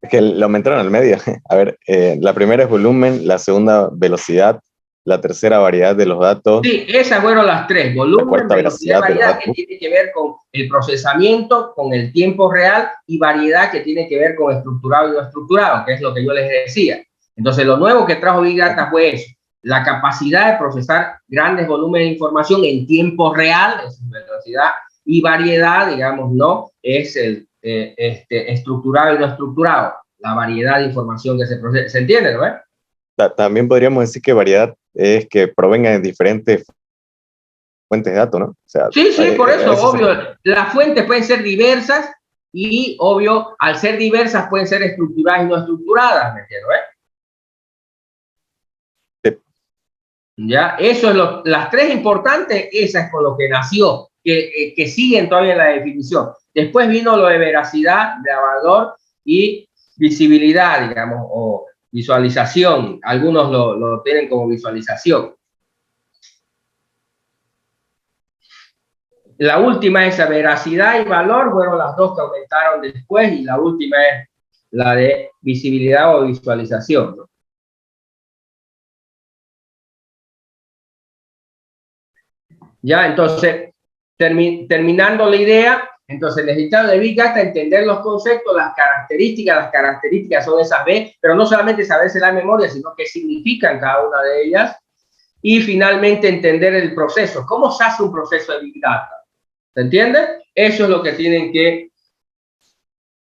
Es que lo aumentaron al medio. A ver, la primera es volumen, la segunda velocidad, la tercera variedad de los datos, Sí, esas fueron las tres: la volumen, cuarta velocidad y veracidad de los variedad, que datos. tiene que ver con el procesamiento, con el tiempo real, y variedad, que tiene que ver con estructurado y no estructurado, que es lo que yo les decía. Entonces, lo nuevo que trajo Big Data fue eso: la capacidad de procesar grandes volúmenes de información en tiempo real, es velocidad, y variedad, digamos, no es el estructurado y no estructurado, la variedad de información que se procesa. ¿Se entiende, no? También podríamos decir que variedad es que provenga de diferentes fuentes de datos, ¿no? O sea, Sí, sí, por eso, obvio, sería. las fuentes pueden ser diversas y, obvio, al ser diversas pueden ser estructuradas y no estructuradas, ¿me entiendes? Sí. Ya, eso es las tres importantes, esa es con lo que nació, que siguen todavía en la definición. Después vino lo de veracidad, de valor y visibilidad, digamos, o visualización. Algunos lo tienen como visualización. La última es veracidad y valor, fueron las dos que aumentaron después, y la última es la de visibilidad o visualización, ¿no? Ya, entonces, terminando la idea, entonces necesitamos de Big Data entender los conceptos, las características son esas B, pero no solamente saberse la memoria, sino qué significan cada una de ellas, y finalmente entender el proceso. ¿Cómo se hace un proceso de Big Data? ¿Se entiende? Eso es lo que tienen que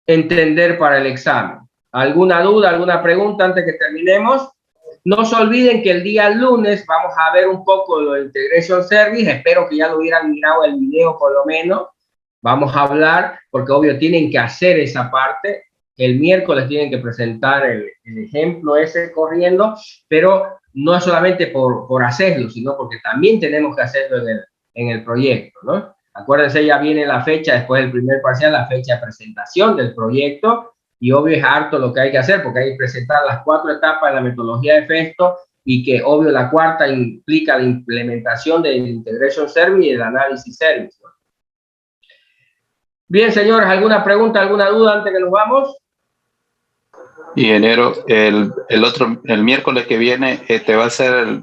entender para el examen. ¿Alguna duda, alguna pregunta antes que terminemos? No se olviden que el día lunes vamos a ver un poco lo de Integration Service. Espero que ya lo hubieran mirado el video por lo menos. Vamos a hablar, porque obvio tienen que hacer esa parte. El miércoles tienen que presentar el ejemplo ese corriendo, pero no es solamente por hacerlo, sino porque también tenemos que hacerlo en el proyecto, ¿no? Acuérdense, ya viene la fecha, después del primer parcial, la fecha de presentación del proyecto, y obvio es harto lo que hay que hacer, porque hay que presentar las 4 etapas de la metodología de Festo, y que obvio la cuarta implica la implementación del Integration Service y el Análisis Service, ¿no? Bien, señores, ¿alguna pregunta, alguna duda antes que nos vamos? Ingeniero, el miércoles que viene te va a hacer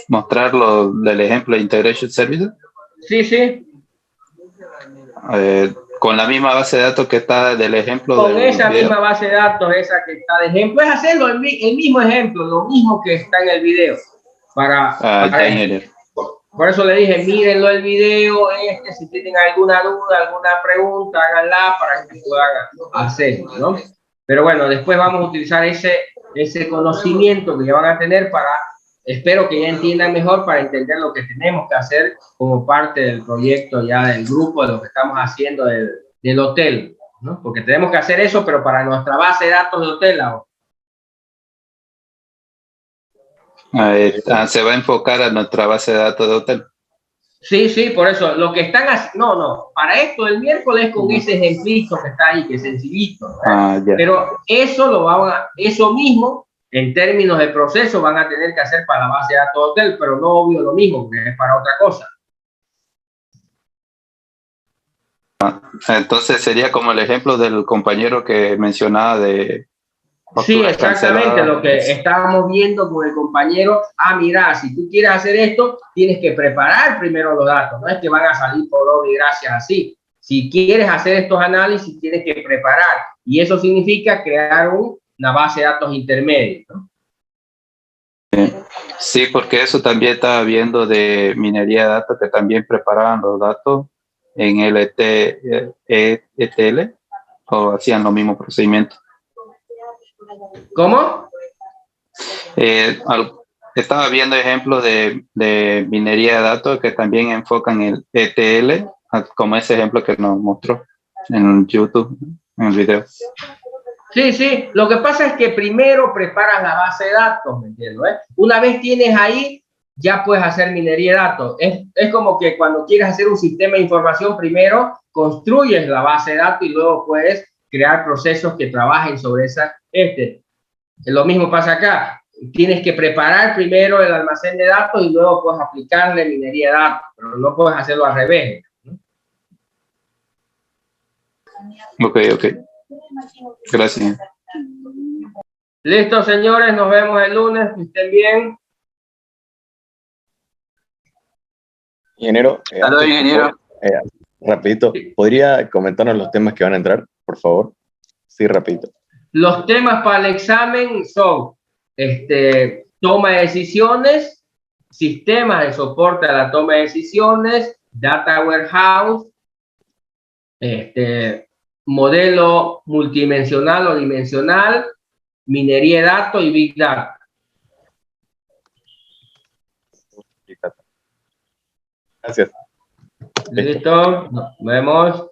mostrar del ejemplo de Integration Services. Sí, sí. Con la misma base de datos que está del ejemplo. Con esa misma base de datos, esa que está de ejemplo, es hacerlo el mismo ejemplo, lo mismo que está en el video. Por eso le dije, mírenlo el video, si tienen alguna duda, alguna pregunta, háganla para que puedan hacerlo, ¿no? Pero bueno, después vamos a utilizar ese conocimiento que ya van a tener espero que ya entiendan mejor, para entender lo que tenemos que hacer como parte del proyecto, ya del grupo, de lo que estamos haciendo del hotel, ¿no? Porque tenemos que hacer eso, pero para nuestra base de datos de hotel ahora. Se va a enfocar a nuestra base de datos de hotel. Sí, sí, por eso, lo que están haciendo, no, para esto el miércoles con ese ejemplito que está ahí, que es sencillito, pero eso mismo, en términos de proceso, van a tener que hacer para la base de datos de hotel, pero no obvio lo mismo, porque es para otra cosa. Entonces sería como el ejemplo del compañero que mencionaba de... Sí, exactamente, lo que estábamos viendo con el compañero. Mira, si tú quieres hacer esto, tienes que preparar primero los datos, no es que van a salir por obra y gracia así. Si quieres hacer estos análisis, tienes que preparar, y eso significa crear una base de datos intermedia, ¿no? Sí, porque eso también estaba viendo de minería de datos, que también preparaban los datos en el ETL, o hacían los mismos procedimientos. ¿Cómo? Estaba viendo ejemplos de minería de datos que también enfocan el ETL, como ese ejemplo que nos mostró en YouTube, en el video. Sí, sí. Lo que pasa es que primero preparas la base de datos, ¿me entiendes? Una vez tienes ahí, ya puedes hacer minería de datos. Es como que cuando quieres hacer un sistema de información, primero construyes la base de datos y luego puedes crear procesos que trabajen sobre esa. Lo mismo pasa acá. Tienes que preparar primero el almacén de datos y luego puedes aplicarle minería de datos, pero no puedes hacerlo al revés, ¿no? Ok. Gracias. Listo, señores, nos vemos el lunes, que estén bien. Ingeniero, Hasta luego, ingeniero. Rapidito, ¿podría comentarnos los temas que van a entrar, por favor? Sí, rapidito. Los temas para el examen son toma de decisiones, sistemas de soporte a la toma de decisiones, data warehouse, modelo multidimensional o dimensional, minería de datos y Big Data. Gracias. Listo, nos vemos.